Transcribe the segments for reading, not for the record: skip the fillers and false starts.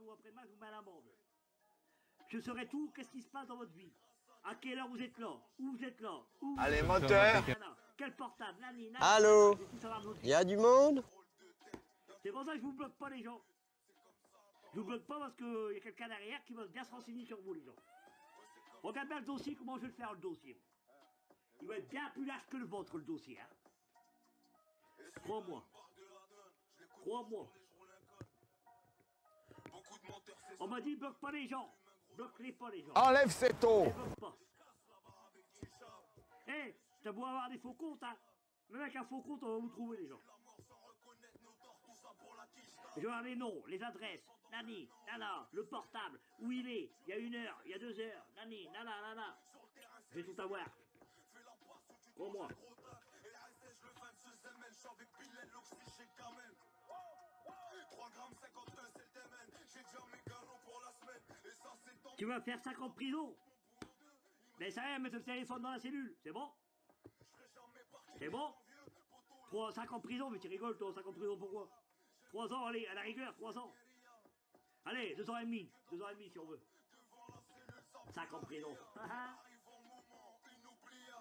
ou après-demain, je vous mets à l'amende. Je saurai tout, qu'est-ce qui se passe dans votre vie. À quelle heure vous êtes là? Où vous êtes là? Où vous Allez, êtes moteur. Quel portable? Nani, nani. Allô? Il y a du monde? C'est pour ça que je vous bloque pas les gens. Je vous bloque pas parce qu'il y a quelqu'un derrière qui va bien se renseigner sur vous les gens. Regarde bien le dossier, comment je vais le faire le dossier. Il va être bien plus large que le vôtre le dossier. Hein. Crois-moi. Crois-moi. On m'a dit bloque pas les gens. Bloque-les pas les gens. Enlève cette eau. Hé, t'as beau avoir des faux comptes, hein. Même avec un faux compte, on va vous trouver les gens. Je vais avoir les noms, les adresses, nani, nana, le portable, où il est, il y a 1 heure, il y a 2 heures, nani, nana, nana. Je vais tout avoir. Pour moi. Tu vas faire 5 ans de prison? Mais ça rien, mettre le téléphone dans la cellule, c'est bon? C'est bon? 5 ans de prison, mais tu rigoles toi, 5 ans de prison pourquoi? 3 ans, allez, à la rigueur, 3 ans. Allez, 2 ans et demi si on veut. 5 ans de prison.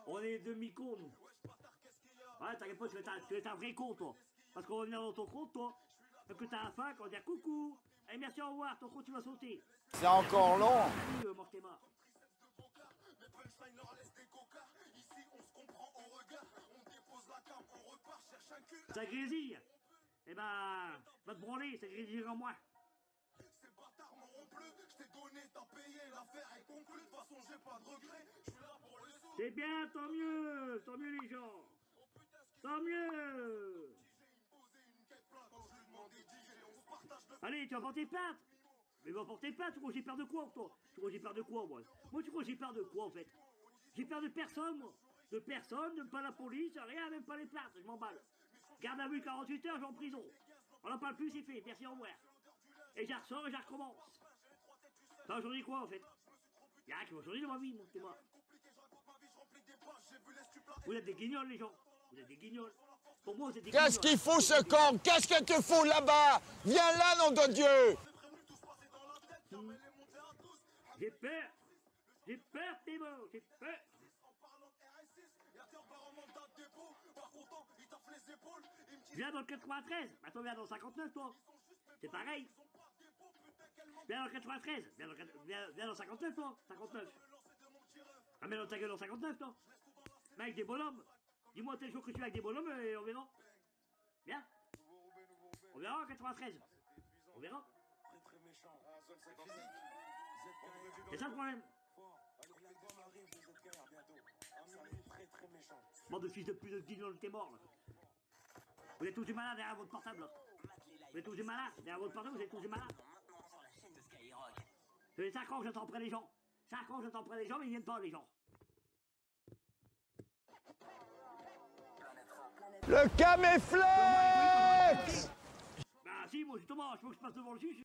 On est demi-con, nous. Ouais, t'inquiète pas, tu vas être un vrai con, toi. Parce qu'on va venir dans ton compte, toi. Et que t'as un fac, on va dire coucou. Allez, merci, au revoir, ton compte, tu vas sauter. C'est encore long. Mort tes morts. Ça grésille. Eh ben, va te branler, ça grésille en moi. C'est bien, tant mieux les gens. Tant mieux. Allez, tu vas porter plainte. Mais va porter plainte, tu crois que j'ai peur de quoi, toi? Tu crois que j'ai peur de quoi, moi? Moi, tu crois que j'ai peur de quoi, en fait? J'ai peur de personne, moi. De personne, même pas la police, rien, même pas les plaintes, je m'emballe. Garde à vue 48 heures, je vais en prison. On n'en parle plus, c'est fait, merci, au revoir. Et j'en ressors et j'en recommence. T'as aujourd'hui quoi, en fait? Y'a rien qui va changer dans ma vie, mon petit moi. Vous êtes des guignols, les gens. Vous êtes des guignols. Pour moi, vous êtes des guignols. Qu'est-ce qu'il fout ce camp? Qu'est-ce que tu fous là-bas? Viens là, nom de Dieu. J'ai peur. J'ai peur, Thémo. J'ai peur. Viens dans le 93. Attends, viens dans le 59, toi. C'est pareil. Viens dans le 93. Viens dans le 59, toi. 59. Ah, mais dans ta gueule dans 59, toi. Mais avec des bonhommes. Dis-moi tel jour que tu es avec des bonhommes et on verra. Viens. On verra en 93. On verra. C'est ça le problème. Bande de fils de pute de guignols, t'es mort là. Vous êtes tous des malades derrière votre portable là. Vous êtes tous des malades derrière votre portable, vous êtes tous des malades. Ça fait 5 ans que j'attends près les gens. 5 ans que j'attends près les gens, mais ils viennent pas les gens. Le caméflex. Bah si, moi justement, je faut que je passe devant le juge.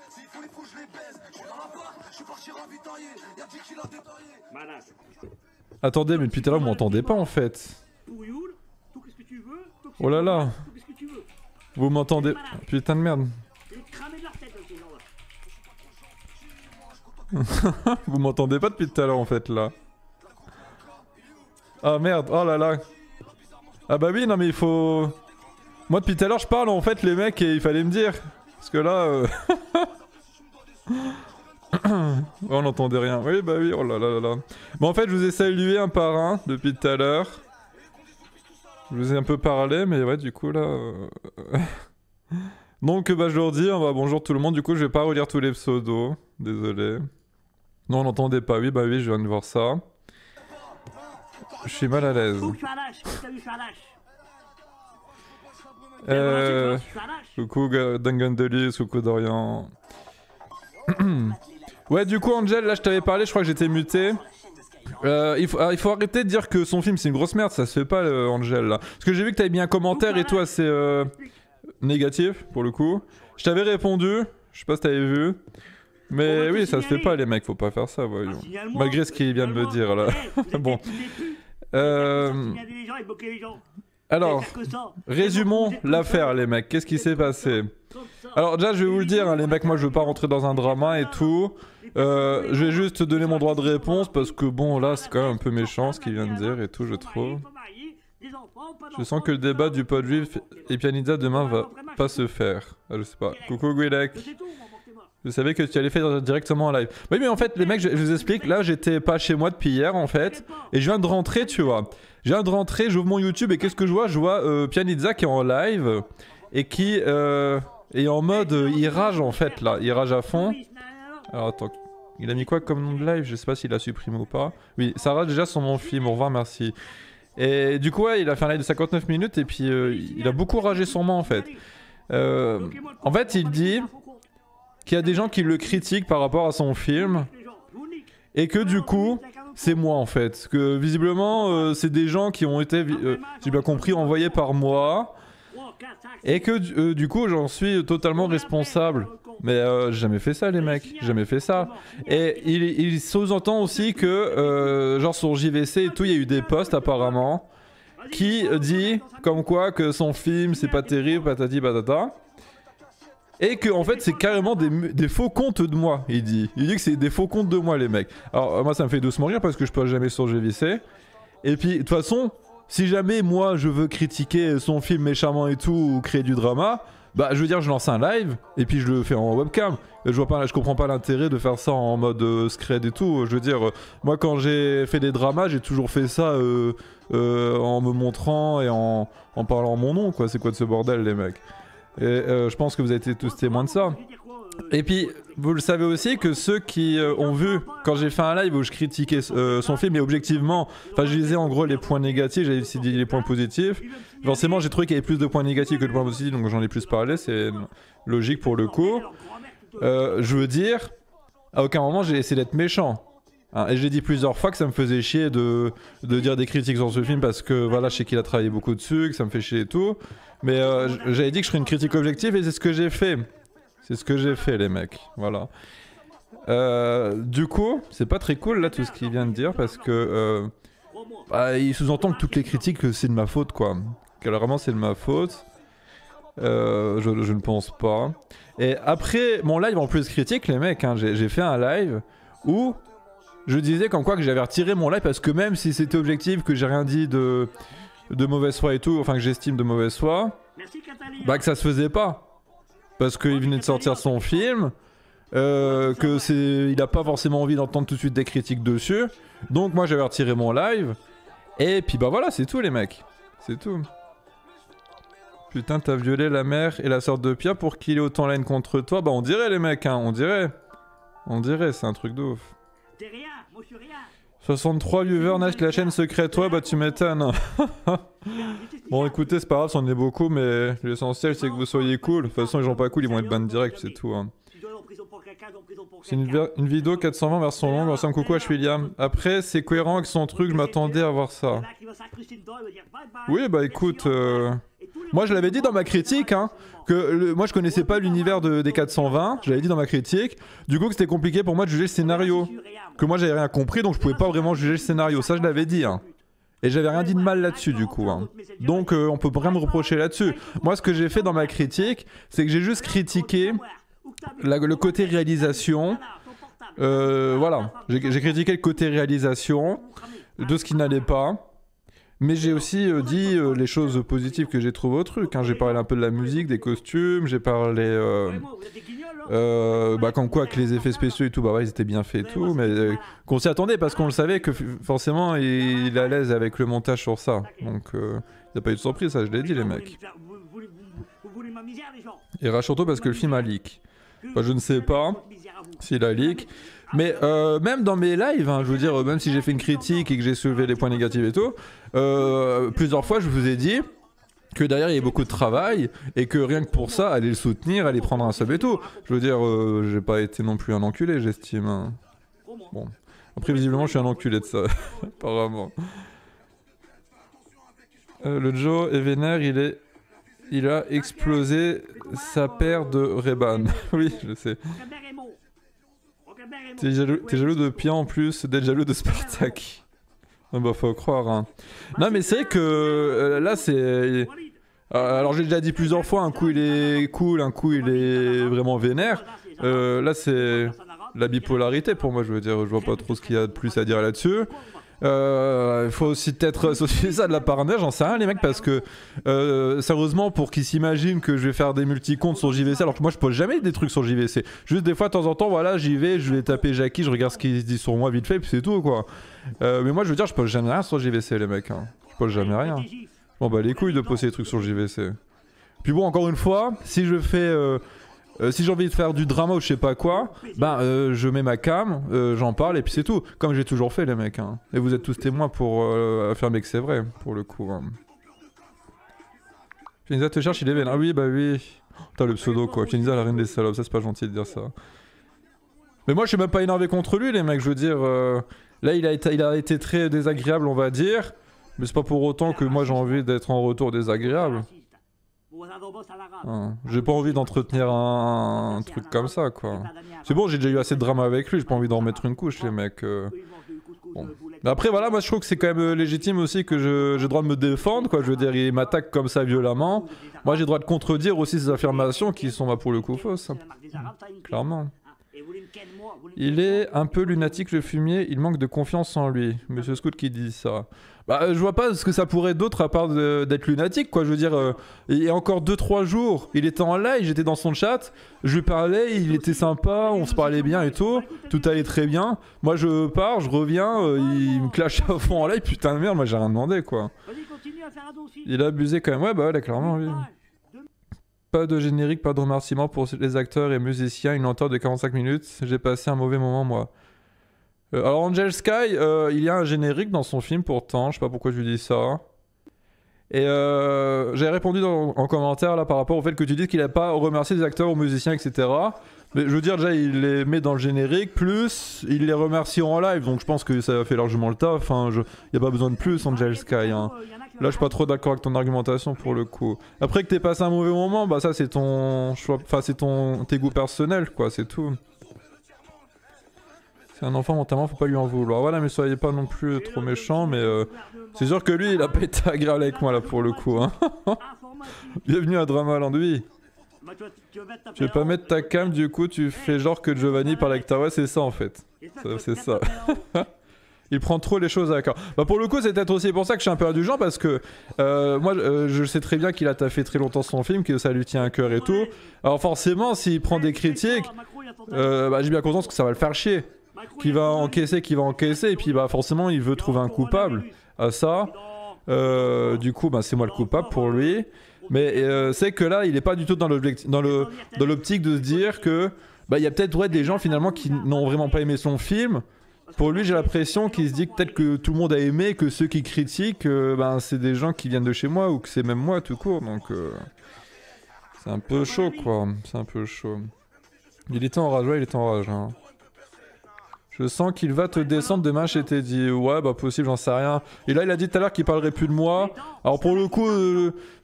S'il faut les fous, je les baise. Je suis dans la barre, je suis parti ravitailler. Y'a 10 kilos détaillés. Malade. Attendez, mais depuis tout à l'heure, vous m'entendez pas en fait. Pourrioul, tout qu'est-ce que tu veux. Oh là là. Tout qu'est-ce que tu veux. Vous m'entendez. Putain de merde. Ils cramé de leur tête, ces gens-là. Vous m'entendez pas depuis tout à l'heure en fait là. Ah merde, oh là là. Ah bah oui, non mais il faut... Moi depuis tout à l'heure je parle en fait les mecs et il fallait me dire. Parce que là... Oh, on n'entendait rien. Oui bah oui, oh là là là là. Bon en fait je vous ai salué un par un depuis tout à l'heure. Je vous ai un peu parlé mais ouais du coup là... Donc bah je leur dis, bonjour tout le monde, du coup je vais pas relire tous les pseudos. Désolé. Non on n'entendait pas, oui bah oui je viens de voir ça. Je suis mal à l'aise. Coucou Dangandelis, coucou Dorian. Ouais du coup Angel, là je t'avais parlé, je crois que j'étais muté. Il faut arrêter de dire que son film c'est une grosse merde, ça se fait pas Angel là. Parce que j'ai vu que t'avais mis un commentaire et tout assez négatif pour le coup. Je t'avais répondu, Je sais pas si t'avais vu. Mais oui, ça se fait pas les mecs, faut pas faire ça, voyons. Malgré ce qu'il vient de me dire là. Bon. Alors, résumons l'affaire les mecs, qu'est-ce qui s'est passé? Alors déjà je vais vous le dire, hein, les mecs, moi je veux pas rentrer dans un drama et tout. Je vais juste donner mon droit de réponse parce que bon là c'est quand même un peu méchant ce qu'il vient de dire et tout je trouve. Je sens que le débat du pod juif et Pianizza demain va pas se faire. Ah, je sais pas. Coucou Guilec. Je savais que tu allais faire directement en live. Oui mais en fait les mecs je vous explique, là j'étais pas chez moi depuis hier en fait. Et je viens de rentrer tu vois. Je viens de rentrer, j'ouvre mon YouTube et qu'est-ce que je vois? Je vois Pianizza qui est en live et qui est en mode il rage en fait là. Il rage à fond. Alors attends, il a mis quoi comme nom de live? Je sais pas s'il l'a supprimé ou pas. Oui, ça rage déjà sur mon film, au revoir, merci. Et du coup ouais, il a fait un live de 59 minutes et puis il a beaucoup ragé sur moi en fait. En fait il dit qu'il y a des gens qui le critiquent par rapport à son film et que du coup c'est moi en fait, que visiblement c'est des gens qui ont été, j'ai bien compris, envoyés par moi et que du coup j'en suis totalement responsable. Mais j'ai jamais fait ça les mecs, jamais fait ça. Et il sous-entend aussi que genre sur JVC et tout, il y a eu des posts apparemment qui dit comme quoi que son film c'est pas terrible, patati patata. Et que en fait c'est carrément des faux comptes de moi, il dit. Il dit que c'est des faux comptes de moi les mecs. Alors moi ça me fait doucement rire parce que je poste jamais sur GVC. Et puis de toute façon, si jamais moi je veux critiquer son film méchamment et tout ou créer du drama, bah je veux dire je lance un live et puis je le fais en webcam. Je comprends pas l'intérêt de faire ça en mode scred et tout. Je veux dire, moi quand j'ai fait des dramas, j'ai toujours fait ça en me montrant et en parlant mon nom quoi. C'est quoi de ce bordel les mecs? Et je pense que vous avez été tous témoins de ça. Et puis, vous le savez aussi que ceux qui ont vu, quand j'ai fait un live où je critiquais son film, et objectivement, enfin je disais en gros les points négatifs, j'avais aussi dit les points positifs. Forcément, j'ai trouvé qu'il y avait plus de points négatifs que de points positifs, donc j'en ai plus parlé, c'est logique pour le coup. Je veux dire, à aucun moment j'ai essayé d'être méchant. Hein, et j'ai dit plusieurs fois que ça me faisait chier de dire des critiques sur ce film parce que voilà, je sais qu'il a travaillé beaucoup dessus, que ça me fait chier et tout. Mais j'avais dit que je ferais une critique objective et c'est ce que j'ai fait. C'est ce que j'ai fait les mecs, voilà. Du coup, c'est pas très cool là tout ce qu'il vient de dire parce que bah, il sous-entend que toutes les critiques c'est de ma faute quoi. Clairement c'est de ma faute. Je ne pense pas. Et après mon live en plus critique les mecs, hein, j'ai fait un live où je disais comme quoi que j'avais retiré mon live parce que même si c'était objectif, que j'ai rien dit de mauvaise foi et tout, enfin que j'estime de mauvaise foi, bah que ça se faisait pas. Parce qu'il venait de sortir son film, il a pas forcément envie d'entendre tout de suite des critiques dessus. Donc moi j'avais retiré mon live. Et puis bah voilà, c'est tout les mecs. C'est tout. Putain, t'as violé la mère et la sœur de Pia pour qu'il ait autant la haine contre toi. Bah on dirait les mecs, hein, on dirait. On dirait, c'est un truc de ouf. 63 viewers, Nash, la chaîne secrète, ouais bah tu m'étonnes. Bon écoutez, c'est pas grave, c'en est beaucoup, mais l'essentiel c'est que vous soyez cool. De toute façon, les gens pas cool, ils vont être ban direct, c'est tout. Hein. C'est une vidéo 420 version longue, ensemble coucou, je suis Liam. Après, c'est cohérent avec son truc, je m'attendais à voir ça. Oui, bah écoute, moi je l'avais dit dans ma critique, hein, que moi je connaissais pas l'univers des 420, je l'avais dit dans ma critique, du coup que c'était compliqué pour moi de juger le scénario. Que moi j'avais rien compris, donc je pouvais pas vraiment juger le scénario, ça je l'avais dit. Hein. Et j'avais rien dit de mal là-dessus du coup. Hein. Donc on peut rien me reprocher là-dessus. Moi ce que j'ai fait dans ma critique, c'est que j'ai juste critiqué le côté réalisation. Voilà, j'ai critiqué le côté réalisation de ce qui n'allait pas. Mais j'ai aussi dit les choses positives que j'ai trouvées au truc. Hein. J'ai parlé un peu de la musique, des costumes, j'ai parlé bah, comme quoi que les effets spéciaux et tout, bah ouais, ils étaient bien faits et tout, mais qu'on s'y attendait parce qu'on le savait que forcément il est à l'aise avec le montage sur ça. Donc il n'y a pas eu de surprise, ça je l'ai dit les mecs. Et rage surtout parce que le film a leak. Enfin, je ne sais pas s'il a leak. Mais même dans mes lives, hein, je veux dire, même si j'ai fait une critique et que j'ai soulevé les points négatifs et tout, plusieurs fois je vous ai dit que derrière il y a beaucoup de travail et que rien que pour ça, aller le soutenir, aller prendre un sub et tout. Je veux dire, j'ai pas été non plus un enculé, j'estime. Hein. Bon, après visiblement je suis un enculé de ça, apparemment. Le Joe est vénère, il est Il a explosé sa paire de Ray-Ban. Oui, je sais. T'es jaloux de Pia en plus d'être jaloux de Spartak. Oh bah faut croire hein. Non mais c'est vrai que là c'est... alors j'ai déjà dit plusieurs fois, un coup il est cool, un coup il est vraiment vénère. Là c'est la bipolarité pour moi, je veux dire, je vois pas trop ce qu'il y a de plus à dire là-dessus. Il faut aussi peut-être associer ça de la paranoïa, j'en sais rien les mecs, parce que sérieusement pour qu'ils s'imaginent que je vais faire des multi-comptes sur JVC, alors que moi je pose jamais des trucs sur JVC, juste des fois de temps en temps voilà j'y vais, je vais taper Jackie, je regarde ce qu'il se dit sur moi vite fait puis c'est tout quoi. Mais moi je veux dire je pose jamais rien sur JVC les mecs, hein. Je pose jamais rien. Bon bah les couilles de poster des trucs sur JVC. Puis bon encore une fois, si je fais... si j'ai envie de faire du drama ou je sais pas quoi, ben je mets ma cam, j'en parle et puis c'est tout. Comme j'ai toujours fait les mecs. Hein. Et vous êtes tous témoins pour affirmer que c'est vrai, pour le coup. Hein. Fianisa te cherche, il est vénère. Ah oui, bah oui. Putain le pseudo quoi. Fianisa la reine des salopes, ça c'est pas gentil de dire ça. Mais moi je suis même pas énervé contre lui les mecs, je veux dire. Là il a été très désagréable on va dire. Mais c'est pas pour autant que moi j'ai envie d'être en retour désagréable. J'ai pas envie d'entretenir un truc comme ça quoi. C'est bon, j'ai déjà eu assez de drama avec lui, j'ai pas envie d'en remettre une couche les mecs. Bon. Mais après voilà, moi je trouve que c'est quand même légitime aussi que j'ai le droit de me défendre quoi, je veux dire il m'attaque comme ça violemment. Moi j'ai le droit de contredire aussi ses affirmations qui sont pour le coup fausses. Clairement. Il est un peu lunatique le fumier, il manque de confiance en lui. Monsieur Scout qui dit ça. Bah je vois pas ce que ça pourrait être d'autre à part d'être lunatique quoi, je veux dire, il y a encore 2-3 jours, il était en live, j'étais dans son chat, je lui parlais, il était sympa, on se parlait bien et tout allait très bien. Moi je pars, je reviens, il me clash à fond en live, putain de merde, moi j'ai rien demandé quoi. Il a abusé quand même, ouais bah là clairement oui. Pas de générique, pas de remerciements pour les acteurs et musiciens, une lenteur de 45 minutes, j'ai passé un mauvais moment moi. Alors Angel Sky, il y a un générique dans son film pourtant, je sais pas pourquoi je lui dis ça. Et j'ai répondu en commentaire là par rapport au fait que tu dis qu'il a pas remercié les acteurs ou musiciens etc. Mais je veux dire déjà il les met dans le générique, plus il les remercie en live, donc je pense que ça fait largement le taf, hein. Y a pas besoin de plus Angel Sky. Hein. Là je suis pas trop d'accord avec ton argumentation pour le coup. Après que t'aies passé un mauvais moment, bah ça c'est ton choix, enfin c'est tes goûts personnels quoi, c'est tout. C'est un enfant mentalement, faut pas lui en vouloir. Voilà, mais soyez pas non plus trop méchant, mais c'est sûr que lui, il a pas été agréable avec moi là pour le coup. Hein. Bienvenue à Dramaland, oui. Tu veux pas mettre ta cam, du coup tu fais genre que Giovanni parle avec ta voix, c'est ça en fait. C'est ça. Il prend trop les choses à cœur. Bah pour le coup c'est peut-être aussi pour ça que je suis un peu indulgent parce que moi je sais très bien qu'il a taffé très longtemps son film, que ça lui tient à cœur et tout. Alors forcément s'il prend des critiques, bah j'ai bien conscience que ça va le faire chier. Qui va encaisser, et puis bah forcément il veut trouver un coupable à ça. Du coup bah c'est moi le coupable pour lui. Mais c'est que là il est pas du tout dans l'optique de se dire que bah il y a peut-être des gens finalement qui n'ont vraiment pas aimé son film. Pour lui j'ai l'impression qu'il se dit que peut-être que tout le monde a aimé, que ceux qui critiquent bah, c'est des gens qui viennent de chez moi ou que c'est même moi tout court. Donc c'est un peu chaud quoi, c'est un peu chaud. Il était en rage, ouais il était en rage hein. Je sens qu'il va te descendre demain chez Teddy. Ouais, bah possible, j'en sais rien. Et là, il a dit tout à l'heure qu'il parlerait plus de moi. Alors pour le coup,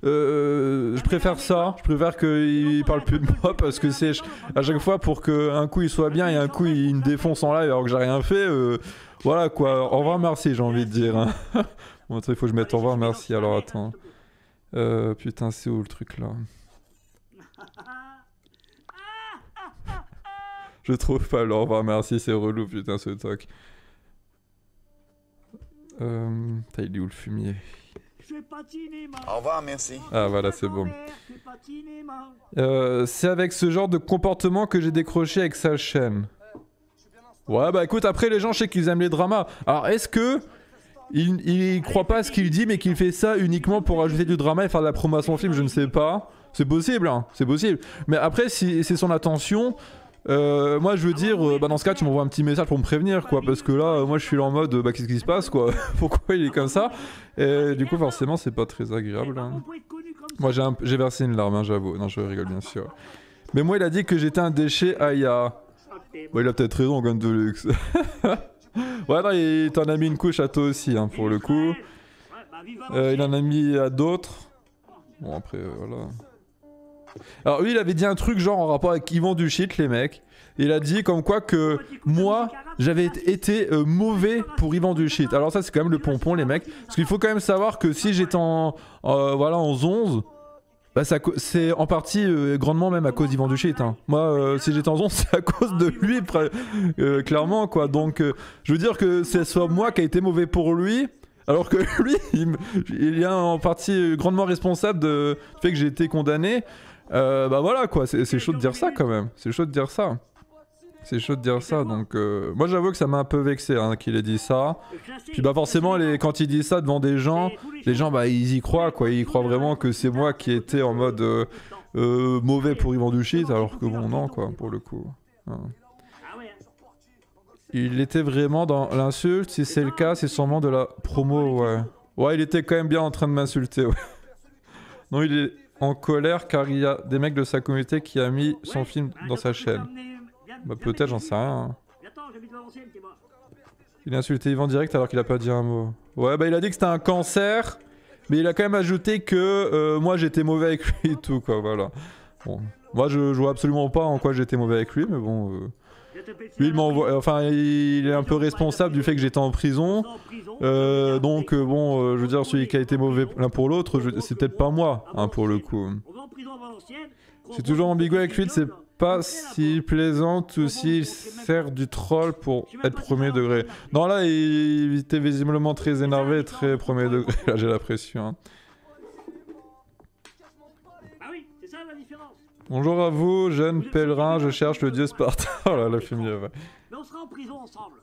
je préfère ça. Je préfère qu'il parle plus de moi parce que c'est à chaque fois pour qu'un coup il soit bien et un coup il me défonce en live alors que j'ai rien fait. Voilà quoi. Au revoir, merci, j'ai envie de dire. Hein. Bon, attends, il faut que je mette au revoir, merci. Alors attends. Putain, c'est où le truc là? Je trouve pas le au revoir merci, c'est relou putain ce toc. Il est où le fumier? Au revoir, merci. Ah voilà, c'est bon. C'est avec ce genre de comportement que j'ai décroché avec sa chaîne. Ouais bah écoute, après les gens je sais qu'ils aiment les dramas. Alors est-ce que il croit pas à ce qu'il dit mais qu'il fait ça uniquement pour ajouter du drama et faire de la promo à son film? Je ne sais pas. C'est possible hein, c'est possible. Mais après si c'est son attention... moi je veux dire, bah dans ce cas tu m'envoies un petit message pour me prévenir quoi, parce que là moi je suis là en mode bah qu'est-ce qui se passe quoi, pourquoi il est comme ça, et du coup forcément c'est pas très agréable hein. Moi j'ai versé une larme hein, j'avoue, non je rigole bien sûr. Mais moi il a dit que j'étais un déchet Aya. Bah il a peut-être raison Gun Deluxe. Ouais non il t'en a mis une couche à toi aussi hein, pour le coup. Il en a mis à d'autres. Bon après voilà. Alors lui il avait dit un truc genre en rapport avec ils vendent du shit les mecs. Il a dit comme quoi que moi j'avais été mauvais pour ils vendent du shit. Alors ça c'est quand même le pompon les mecs. Parce qu'il faut quand même savoir que si j'étais en voilà en 11, bah c'est en partie grandement même à cause d'Yvan du shit. Hein. Moi si j'étais en 11 c'est à cause de lui clairement quoi. Donc je veux dire que c'est soit moi qui a été mauvais pour lui. Alors que lui, il est en partie grandement responsable du fait que j'ai été condamné. Bah voilà quoi, c'est chaud de dire ça quand même. C'est chaud de dire ça. C'est chaud de dire ça, donc moi j'avoue que ça m'a un peu vexé hein, qu'il ait dit ça. Puis bah forcément quand il dit ça devant des gens, les gens bah ils y croient quoi, ils croient vraiment que c'est moi qui étais en mode mauvais pour Yvan du shit, alors que bon non quoi, pour le coup. Hein. Il était vraiment dans l'insulte, si c'est le cas, c'est sûrement de la promo, ouais. Ouais, il était quand même bien en train de m'insulter, ouais. Non, il est en colère car il y a des mecs de sa communauté qui a mis son film dans sa chaîne. Bah peut-être, j'en sais rien. Hein. Il a insulté Yvan direct alors qu'il a pas dit un mot. Ouais, bah il a dit que c'était un cancer, mais il a quand même ajouté que moi j'étais mauvais avec lui et tout, quoi, voilà. Bon, moi je vois absolument pas en quoi j'étais mauvais avec lui, mais bon... Lui, il m'envoie, enfin, il est un peu responsable du fait que j'étais en prison. Donc, bon, je veux dire, celui qui a été mauvais l'un pour l'autre, c'est peut-être pas moi, hein, pour le coup. C'est toujours ambigu avec lui, c'est pas si plaisant ou s'il sert du troll pour être premier degré. Non, là, il était visiblement très énervé, très premier degré. Là, j'ai l'impression. Hein. Bonjour à vous, jeune pèlerin, je cherche le dieu Sparta. Oh là, la fumier, ouais. Mais on sera en prison ensemble.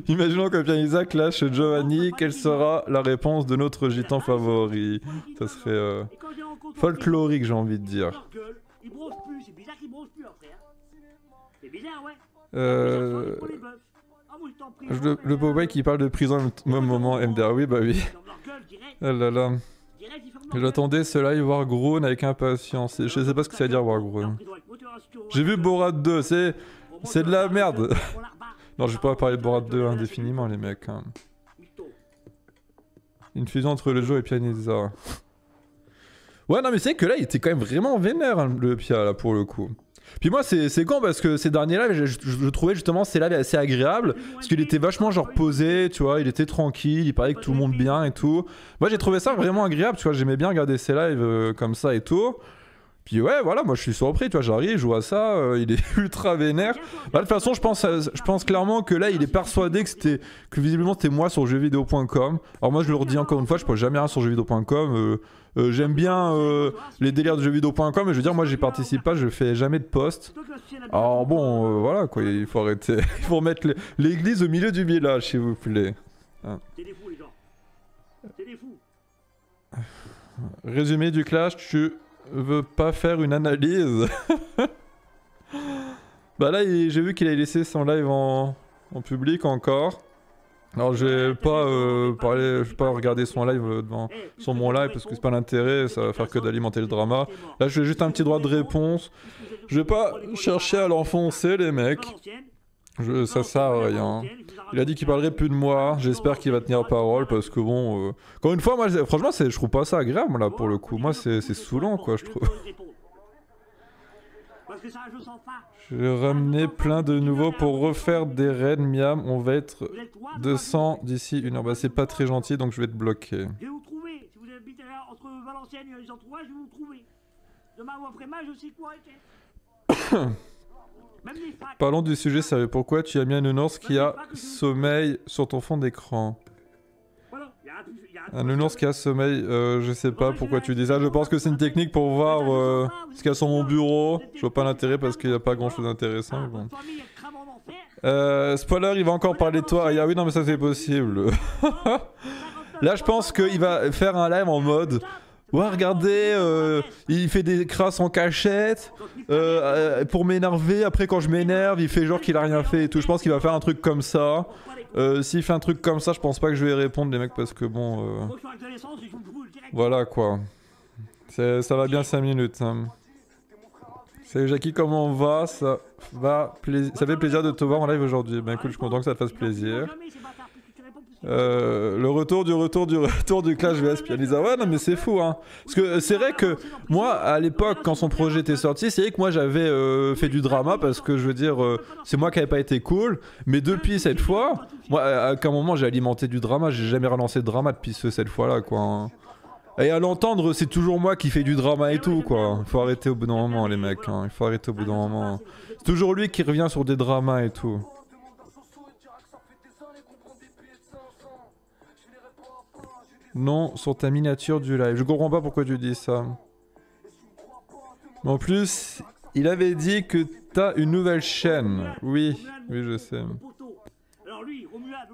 Imaginons que Pierre Isaac lâche Giovanni, quelle sera la réponse de notre gitan favori? Ça serait folklorique, j'ai envie de dire. Le Popeye qui parle de prison au même moment, MDR, oui, bah oui. Oh là là. J'attendais ce live Wargrown avec impatience. Je sais pas ce que ça veut dire Wargrown. J'ai vu Borat 2, c'est de la merde. Non, je vais pas parler de Borat 2 indéfiniment les mecs. Hein. Une fusion entre le jeu et Pianisa. Ouais non mais c'est que là il était quand même vraiment vénère hein, le Pia là pour le coup. Puis moi c'est con parce que ces derniers lives je trouvais justement ces lives assez agréables parce qu'il était vachement genre posé, tu vois, il était tranquille, il parlait avec tout le monde bien et tout. Moi j'ai trouvé ça vraiment agréable, tu vois, j'aimais bien regarder ces lives comme ça et tout. Puis ouais voilà, moi je suis surpris, tu vois, j'arrive, je vois ça, il est ultra vénère. Bah, de toute façon je pense clairement que là il est persuadé que visiblement c'était moi sur jeuxvideo.com. Alors moi je le redis encore une fois, je poste jamais rien sur jeuxvideo.com. J'aime bien les délires de jeuxvideo.com, mais je veux dire, moi j'y participe pas, je fais jamais de post. Alors bon, voilà quoi, il faut arrêter. Il faut remettre l'église au milieu du village, s'il vous plaît. Hein. Résumé du clash, tu veux pas faire une analyse? Bah là, j'ai vu qu'il a laissé son live en public encore. Alors j'ai pas parlé, je vais pas regarder son live sur mon live parce que c'est pas l'intérêt, ça va faire que d'alimenter le drama. Là je fais juste un petit droit de réponse. Je vais pas chercher à l'enfoncer les mecs. Ça sert à rien. Il a dit qu'il parlerait plus de moi, j'espère qu'il va tenir parole parce que bon... Encore une fois, moi franchement je trouve pas ça agréable là pour le coup. Moi c'est saoulant quoi je trouve. J'ai ramené plein de nouveaux pour refaire des raids Miam. On va être 200 d'ici 1 heure. Bah c'est pas très gentil donc je vais te bloquer. Je vais vous trouver. Si vous habitez entre Valenciennes et les entourages, je vais vous trouver. Demain ou après-demain, je sais quoi arrêter. Parlons du sujet sérieux. Pourquoi tu as mis un nounours qui a sommeil sur ton fond d'écran? Un nounours qui a sommeil, je sais pas pourquoi tu dis ça. Je pense que c'est une technique pour voir ce qu'il y a sur mon bureau. Je vois pas l'intérêt parce qu'il n'y a pas grand chose d'intéressant. Bon. Spoiler, il va encore parler de toi. Ah oui, non, mais ça c'est possible. Là, je pense qu'il va faire un live en mode. Ouais, regardez, il fait des crasses en cachette pour m'énerver. Après, quand je m'énerve, il fait genre qu'il a rien fait et tout. Je pense qu'il va faire un truc comme ça. S'il fait un truc comme ça, je pense pas que je vais répondre, les mecs, parce que bon. Voilà quoi. Ça va bien 5 minutes. Hein. Salut Jackie, comment on va? Ça fait plaisir de te voir en live aujourd'hui. Ben écoute, je suis content que ça te fasse plaisir. Le retour du Clash vs Pianisa. Ouais, non, mais c'est fou, hein. Parce que c'est vrai que moi, à l'époque, quand son projet était sorti, c'est vrai que moi j'avais fait du drama parce que je veux dire, c'est moi qui n'avais pas été cool. Mais depuis cette fois, moi, à un moment, j'ai alimenté du drama. J'ai jamais relancé de drama depuis cette fois-là, quoi. Hein. Et à l'entendre, c'est toujours moi qui fais du drama et tout, quoi. Il faut arrêter au bout d'un moment, les mecs. Hein. Il faut arrêter au bout d'un moment. C'est toujours lui qui revient sur des dramas et tout. Non, sur ta miniature du live. Je comprends pas pourquoi tu dis ça. Mais en plus, il avait dit que t'as une nouvelle chaîne. Oui, oui, je sais.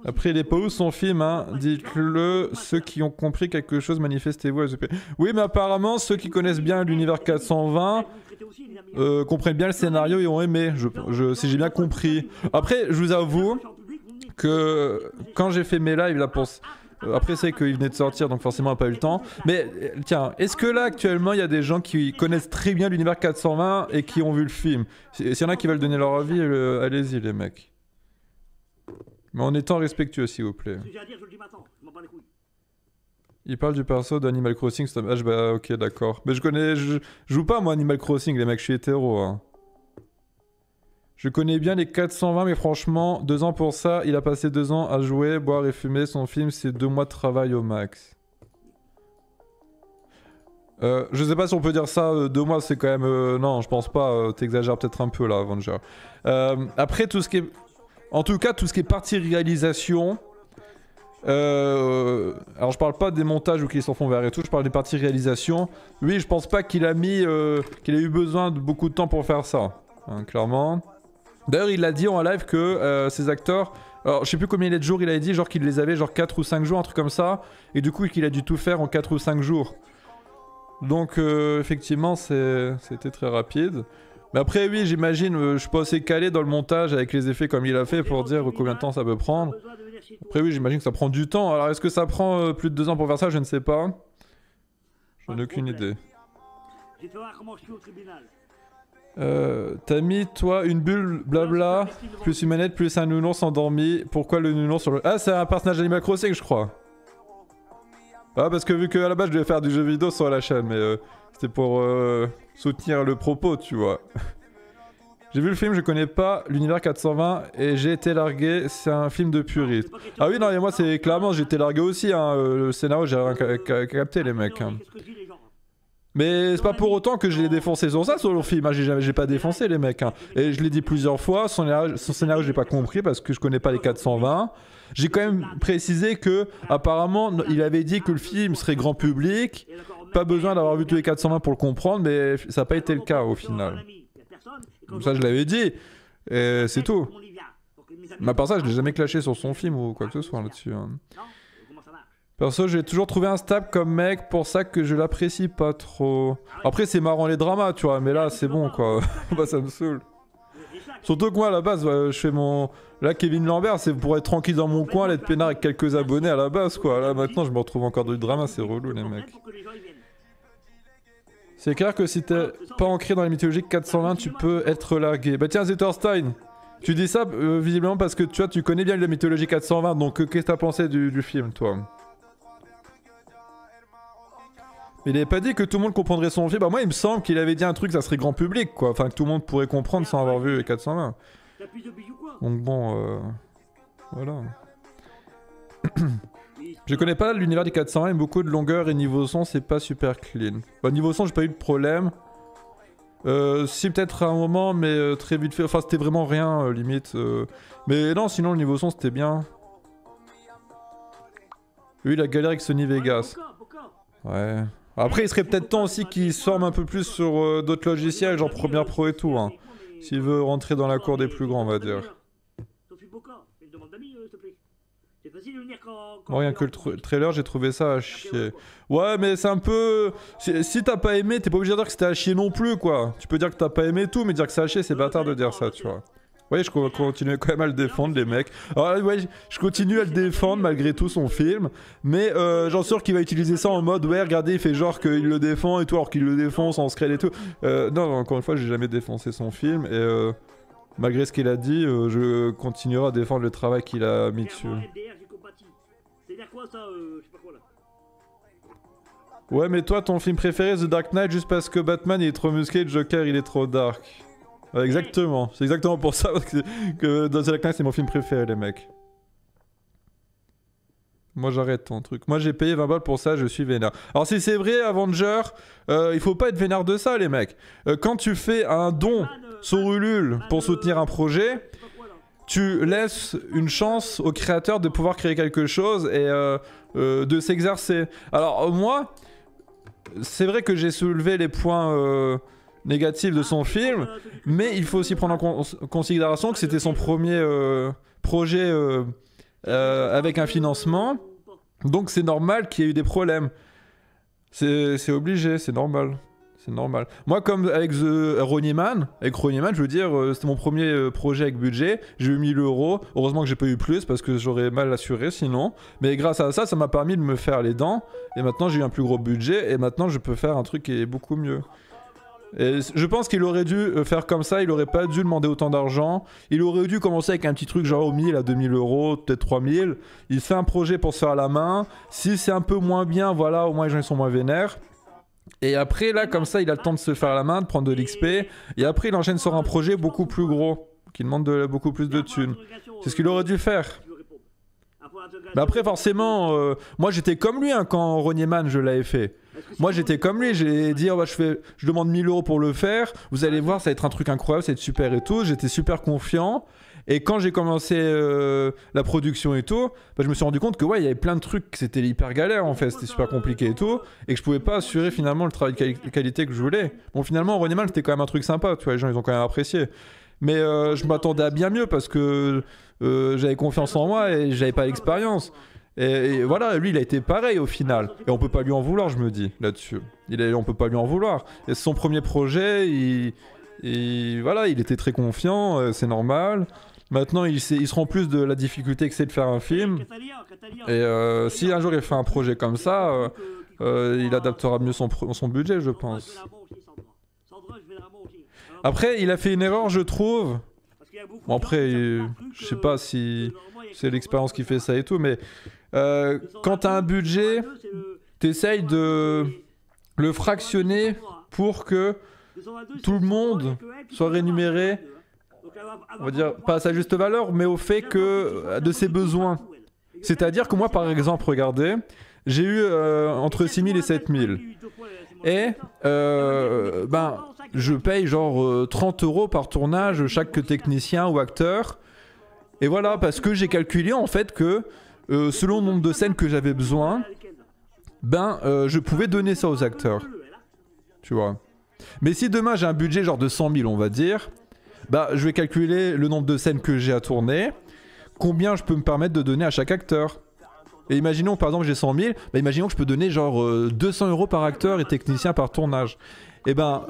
Après, il est pas où son film, hein. Dites-le, ceux qui ont compris quelque chose, manifestez-vous. Oui, mais apparemment, ceux qui connaissent bien l'univers 420 comprennent bien le scénario et ont aimé, si j'ai bien compris. Après, je vous avoue que quand j'ai fait mes lives, là, après c'est qu'il venait de sortir, donc forcément on n'a pas eu le temps. Mais tiens, est-ce que là actuellement il y a des gens qui connaissent très bien l'univers 420 et qui ont vu le film? S'il y en a qui veulent donner leur avis, allez-y les mecs. Mais en étant respectueux s'il vous plaît. Il parle du perso d'Animal Crossing, bah ok d'accord. Mais je joue pas moi Animal Crossing les mecs, je suis hétéro. Hein. Je connais bien les 420 mais franchement, 2 ans pour ça, il a passé 2 ans à jouer, boire et fumer, son film c'est 2 mois de travail au max. Je sais pas si on peut dire ça, 2 mois c'est quand même... non, je pense pas, t'exagères peut-être un peu là, Avenger. Après tout ce qui est... En tout cas, tout ce qui est partie réalisation... alors je parle pas des montages ou qu'ils s'en font vers et tout, je parle des parties réalisation. Oui, je pense pas qu'il a qu'il a eu besoin de beaucoup de temps pour faire ça, hein, clairement. D'ailleurs, il a dit en live que ces acteurs, alors je sais plus combien de jours il avait dit, genre qu'il les avait genre 4 ou 5 jours, un truc comme ça, et du coup qu'il a dû tout faire en 4 ou 5 jours. Donc effectivement, c'était très rapide. Mais après, oui, j'imagine, je suis pas assez calé dans le montage avec les effets comme il a fait pour dire combien de temps ça peut prendre. Après, oui, j'imagine que ça prend du temps. Alors, est-ce que ça prend plus de 2 ans pour faire ça? Je ne sais pas. J'en ai aucune idée. T'as mis, toi, une bulle, blabla, plus une manette, plus un nounours endormi. Pourquoi le nounours sur le... Ah, c'est un personnage d'Animal Crossing, je crois. Ah, parce que vu qu'à la base, je devais faire du jeu vidéo sur la chaîne, mais c'était pour soutenir le propos, tu vois. J'ai vu le film, je connais pas l'univers 420 et j'ai été largué, c'est un film de puriste. Ah oui, non, et moi, c'est clairement, j'ai été largué aussi, hein, le scénario, j'ai rien capté, les mecs. Hein. Mais c'est pas pour autant que je l'ai défoncé sur ça, sur le film. Hein. J'ai pas défoncé les mecs. Hein. Et je l'ai dit plusieurs fois, son scénario j'ai pas compris parce que je connais pas les 420. J'ai quand même précisé que apparemment il avait dit que le film serait grand public. Pas besoin d'avoir vu tous les 420 pour le comprendre, mais ça n'a pas été le cas au final. Comme ça je l'avais dit. Et c'est tout. Mais à part ça, je l'ai jamais clashé sur son film ou quoi que ce soit là-dessus. Hein. Perso, j'ai toujours trouvé instable comme mec, pour ça que je l'apprécie pas trop. Après, c'est marrant les dramas, tu vois, mais là, c'est bon, quoi. Bah, ça me saoule. Surtout que moi, à la base, je fais mon... Là, Kevin Lambert, c'est pour être tranquille dans mon coin, être peinard avec quelques abonnés à la base, quoi. Là, maintenant, je me retrouve encore dans du drama, c'est relou, les mecs. C'est clair que si t'es pas ancré dans la mythologie 420, tu peux être largué. Bah tiens, Zetterstein, tu dis ça, visiblement, parce que, tu vois, tu connais bien la mythologie 420, donc qu'est-ce que t'as pensé du film, toi? Il avait pas dit que tout le monde comprendrait son film. Bah moi il me semble qu'il avait dit un truc, ça serait grand public quoi. Enfin que tout le monde pourrait comprendre sans avoir vu les 420. Donc bon, voilà. Je connais pas l'univers des 420, beaucoup de longueur et niveau son c'est pas super clean. Bah niveau son j'ai pas eu de problème. Si peut-être à un moment mais très vite fait. Enfin c'était vraiment rien limite. Mais non sinon le niveau son c'était bien. Oui la galère avec Sony Vegas. Ouais. Après, il serait peut-être temps aussi qu'il se forme un peu plus sur d'autres logiciels, genre Premiere Pro et tout, hein. S'il veut rentrer dans la cour des plus grands, on va dire. Bon, rien que le trailer, j'ai trouvé ça à chier. Ouais, mais c'est un peu... Si t'as pas aimé, t'es pas obligé de dire que c'était à chier non plus, quoi. Tu peux dire que t'as pas aimé tout, mais dire que c'est à chier, c'est bâtard de dire ça, tu vois. Ouais, je continue quand même à le défendre, les mecs. Alors, ouais, je continue à le défendre malgré tout son film. Mais j'en suis sûr qu'il va utiliser ça en mode ouais, regardez, il fait genre qu'il le défend et tout, alors qu'il le défonce en scred et tout. Non, encore une fois, j'ai jamais défoncé son film. Et malgré ce qu'il a dit, je continuerai à défendre le travail qu'il a mis dessus. dire quoi ça, je sais pas quoi là. Ouais, mais toi, ton film préféré, The Dark Knight, juste parce que Batman il est trop musclé, Joker il est trop dark. Ouais, exactement, c'est exactement pour ça que The Dark Knight c'est mon film préféré, les mecs. Moi j'arrête ton truc. Moi j'ai payé 20 balles pour ça, je suis vénère. Alors si c'est vrai, Avenger, il faut pas être vénère de ça, les mecs. Quand tu fais un don sur Ulule pour soutenir un projet, tu laisses une chance au créateur de pouvoir créer quelque chose et de s'exercer. Alors moi, c'est vrai que j'ai soulevé les points négatifs de son film, mais il faut aussi prendre en considération que c'était son premier projet avec un financement, donc c'est normal qu'il y ait eu des problèmes. C'est obligé, c'est normal. C'est normal. Moi, comme avec Ronnie Man, je veux dire, c'était mon premier projet avec budget. J'ai eu 1000 €. Heureusement que j'ai pas eu plus parce que j'aurais mal assuré sinon. Mais grâce à ça, ça m'a permis de me faire les dents. Et maintenant, j'ai eu un plus gros budget. Et maintenant, je peux faire un truc qui est beaucoup mieux. Et je pense qu'il aurait dû faire comme ça. Il aurait pas dû demander autant d'argent. Il aurait dû commencer avec un petit truc genre au 1000 à 2000 €, peut-être 3000. Il fait un projet pour se faire la main. Si c'est un peu moins bien, voilà, au moins les gens ils sont moins vénères. Et après, là, comme ça, il a le temps de se faire la main, de prendre de l'XP. Et après, il enchaîne sur un projet beaucoup plus gros, qui demande beaucoup plus de thunes. C'est ce qu'il aurait dû faire. Mais après, forcément, moi, j'étais comme lui hein, quand Ronnie Man, je l'avais fait. Moi, j'étais comme lui. J'ai dit, oh, bah, je demande 1000 € pour le faire. Vous allez voir, ça va être un truc incroyable, ça va être super et tout. J'étais super confiant. Et quand j'ai commencé la production et tout, bah, je me suis rendu compte que ouais, il y avait plein de trucs, c'était hyper galère en fait, c'était super compliqué et tout, et que je pouvais pas assurer finalement le travail de qualité que je voulais. Bon, finalement, Ronnie Man, c'était quand même un truc sympa, tu vois, les gens ils ont quand même apprécié. Mais je m'attendais à bien mieux parce que j'avais confiance en moi et j'avais pas l'expérience. Et voilà, lui il a été pareil au final. Et on peut pas lui en vouloir, je me dis, là-dessus. On peut pas lui en vouloir. Et c'est son premier projet, voilà, il était très confiant, c'est normal. Maintenant, il se rend plus de la difficulté que c'est de faire un film. Et si un jour il fait un projet comme ça, il adaptera mieux son budget, je pense. Après, il a fait une erreur, je trouve. Bon, après, je sais pas si c'est l'expérience qui fait ça et tout, mais quand t'as un budget, t'essayes de le fractionner pour que tout le monde soit rémunéré. On va dire, pas à sa juste valeur, mais au fait que de ses besoins. C'est-à-dire que moi, par exemple, regardez, j'ai eu entre 6000 et 7000. Et ben, je paye genre 30 € par tournage chaque technicien ou acteur. Et voilà, parce que j'ai calculé en fait que selon le nombre de scènes que j'avais besoin, ben, je pouvais donner ça aux acteurs. Tu vois. Mais si demain j'ai un budget genre de 100 000, on va dire, bah, je vais calculer le nombre de scènes que j'ai à tourner, combien je peux me permettre de donner à chaque acteur. Et imaginons par exemple j'ai 100 000, bah, imaginons que je peux donner genre 200 € par acteur et technicien par tournage. Et ben,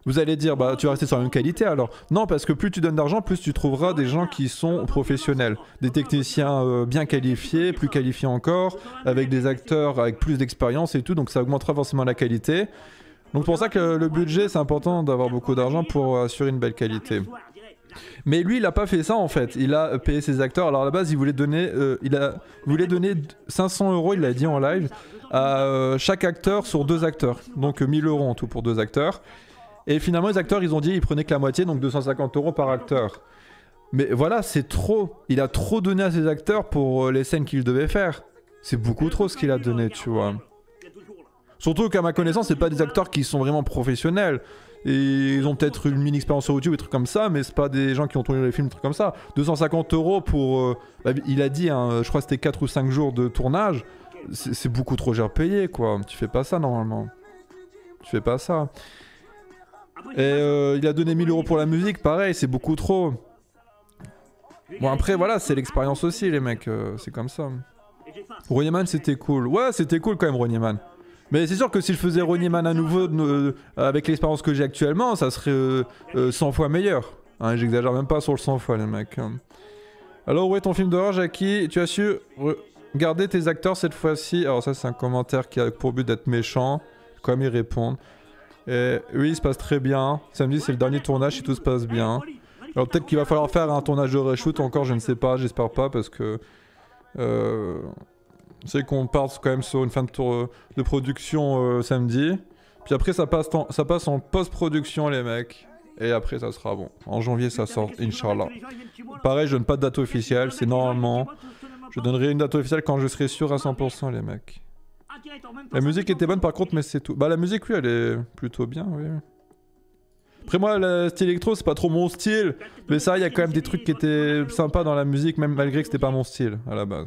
vous allez dire, bah tu vas rester sur la même qualité alors. Non, parce que plus tu donnes d'argent, plus tu trouveras des gens qui sont professionnels. Des techniciens bien qualifiés, plus qualifiés encore, avec des acteurs avec plus d'expérience et tout, donc ça augmentera forcément la qualité. Donc pour ça que le budget, c'est important d'avoir beaucoup d'argent pour assurer une belle qualité. Mais lui, il a pas fait ça en fait. Il a payé ses acteurs. Alors à la base, il voulait donner 500 €, il l'a dit en live, à chaque acteur sur 2 acteurs. Donc 1000 € en tout pour 2 acteurs. Et finalement, les acteurs, ils ont dit ils prenaient que la moitié, donc 250 € par acteur. Mais voilà, c'est trop. Il a trop donné à ses acteurs pour les scènes qu'il devait faire. C'est beaucoup trop ce qu'il a donné, tu vois. Surtout qu'à ma connaissance, c'est pas des acteurs qui sont vraiment professionnels. Et ils ont peut-être une mini expérience sur YouTube, des trucs comme ça, mais c'est pas des gens qui ont tourné les films, des trucs comme ça. 250 € pour... il a dit, hein, je crois que c'était 4 ou 5 jours de tournage. C'est beaucoup trop cher payé, quoi. Tu fais pas ça, normalement. Tu fais pas ça. Et il a donné 1000 € pour la musique, pareil, c'est beaucoup trop. Bon, après, voilà, c'est l'expérience aussi, les mecs. C'est comme ça. Ronnie Man, c'était cool. Ouais, c'était cool quand même, Ronnie Man. Mais c'est sûr que si je faisais Ronnie Man à nouveau avec l'expérience que j'ai actuellement, ça serait 100 fois meilleur. Hein, j'exagère même pas sur le 100 fois, les mecs. Alors, où est ton film d'horreur, Jackie? Tu as su garder tes acteurs cette fois-ci? Alors ça, c'est un commentaire qui a pour but d'être méchant. Comme ils répondent. Et oui, il se passe très bien. Samedi, c'est le dernier tournage si tout se passe bien. Alors peut-être qu'il va falloir faire un tournage de reshoot encore, je ne sais pas, j'espère pas, parce que C'est qu'on parte quand même sur une fin de tour de production samedi. Puis après ça passe en post-production les mecs. Et après ça sera bon. En janvier ça sort, Inch'Allah. Pareil, je donne pas de date officielle, c'est normalement. Je donnerai une date officielle quand je serai sûr à 100% les mecs. La musique était bonne par contre, mais c'est tout. Bah la musique oui elle est plutôt bien, oui. Après moi le style électro c'est pas trop mon style. Mais ça il y a quand même des trucs qui étaient sympas dans la musique, même malgré que c'était pas mon style à la base.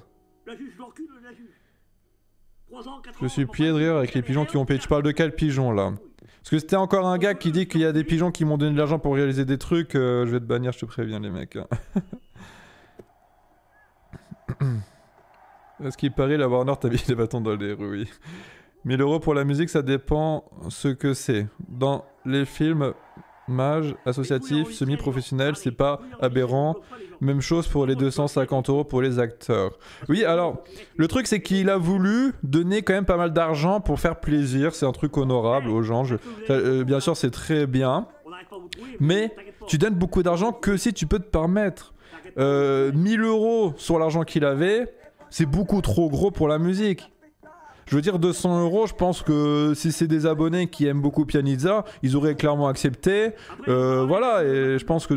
Je suis plié de rire avec les pigeons qui ont payé. Tu parles de quel pigeon là? Parce que c'était encore un gars qui dit qu'il y a des pigeons qui m'ont donné de l'argent pour réaliser des trucs. Je vais te bannir, je te préviens les mecs. Est-ce qu'il paraît la Warner t'a mis des bâtons dans les roues? Oui. 1000 € pour la musique, ça dépend ce que c'est. Dans les films mages, associatifs, semi-professionnels, c'est pas aberrant. Même chose pour les 250 € pour les acteurs. Oui, alors, le truc c'est qu'il a voulu donner quand même pas mal d'argent pour faire plaisir. C'est un truc honorable aux gens. Bien sûr, c'est très bien. Mais tu donnes beaucoup d'argent que si tu peux te permettre. 1000 € sur l'argent qu'il avait, c'est beaucoup trop gros pour la musique. Je veux dire 200 €, je pense que si c'est des abonnés qui aiment beaucoup Pianizza, ils auraient clairement accepté. Voilà, et je pense que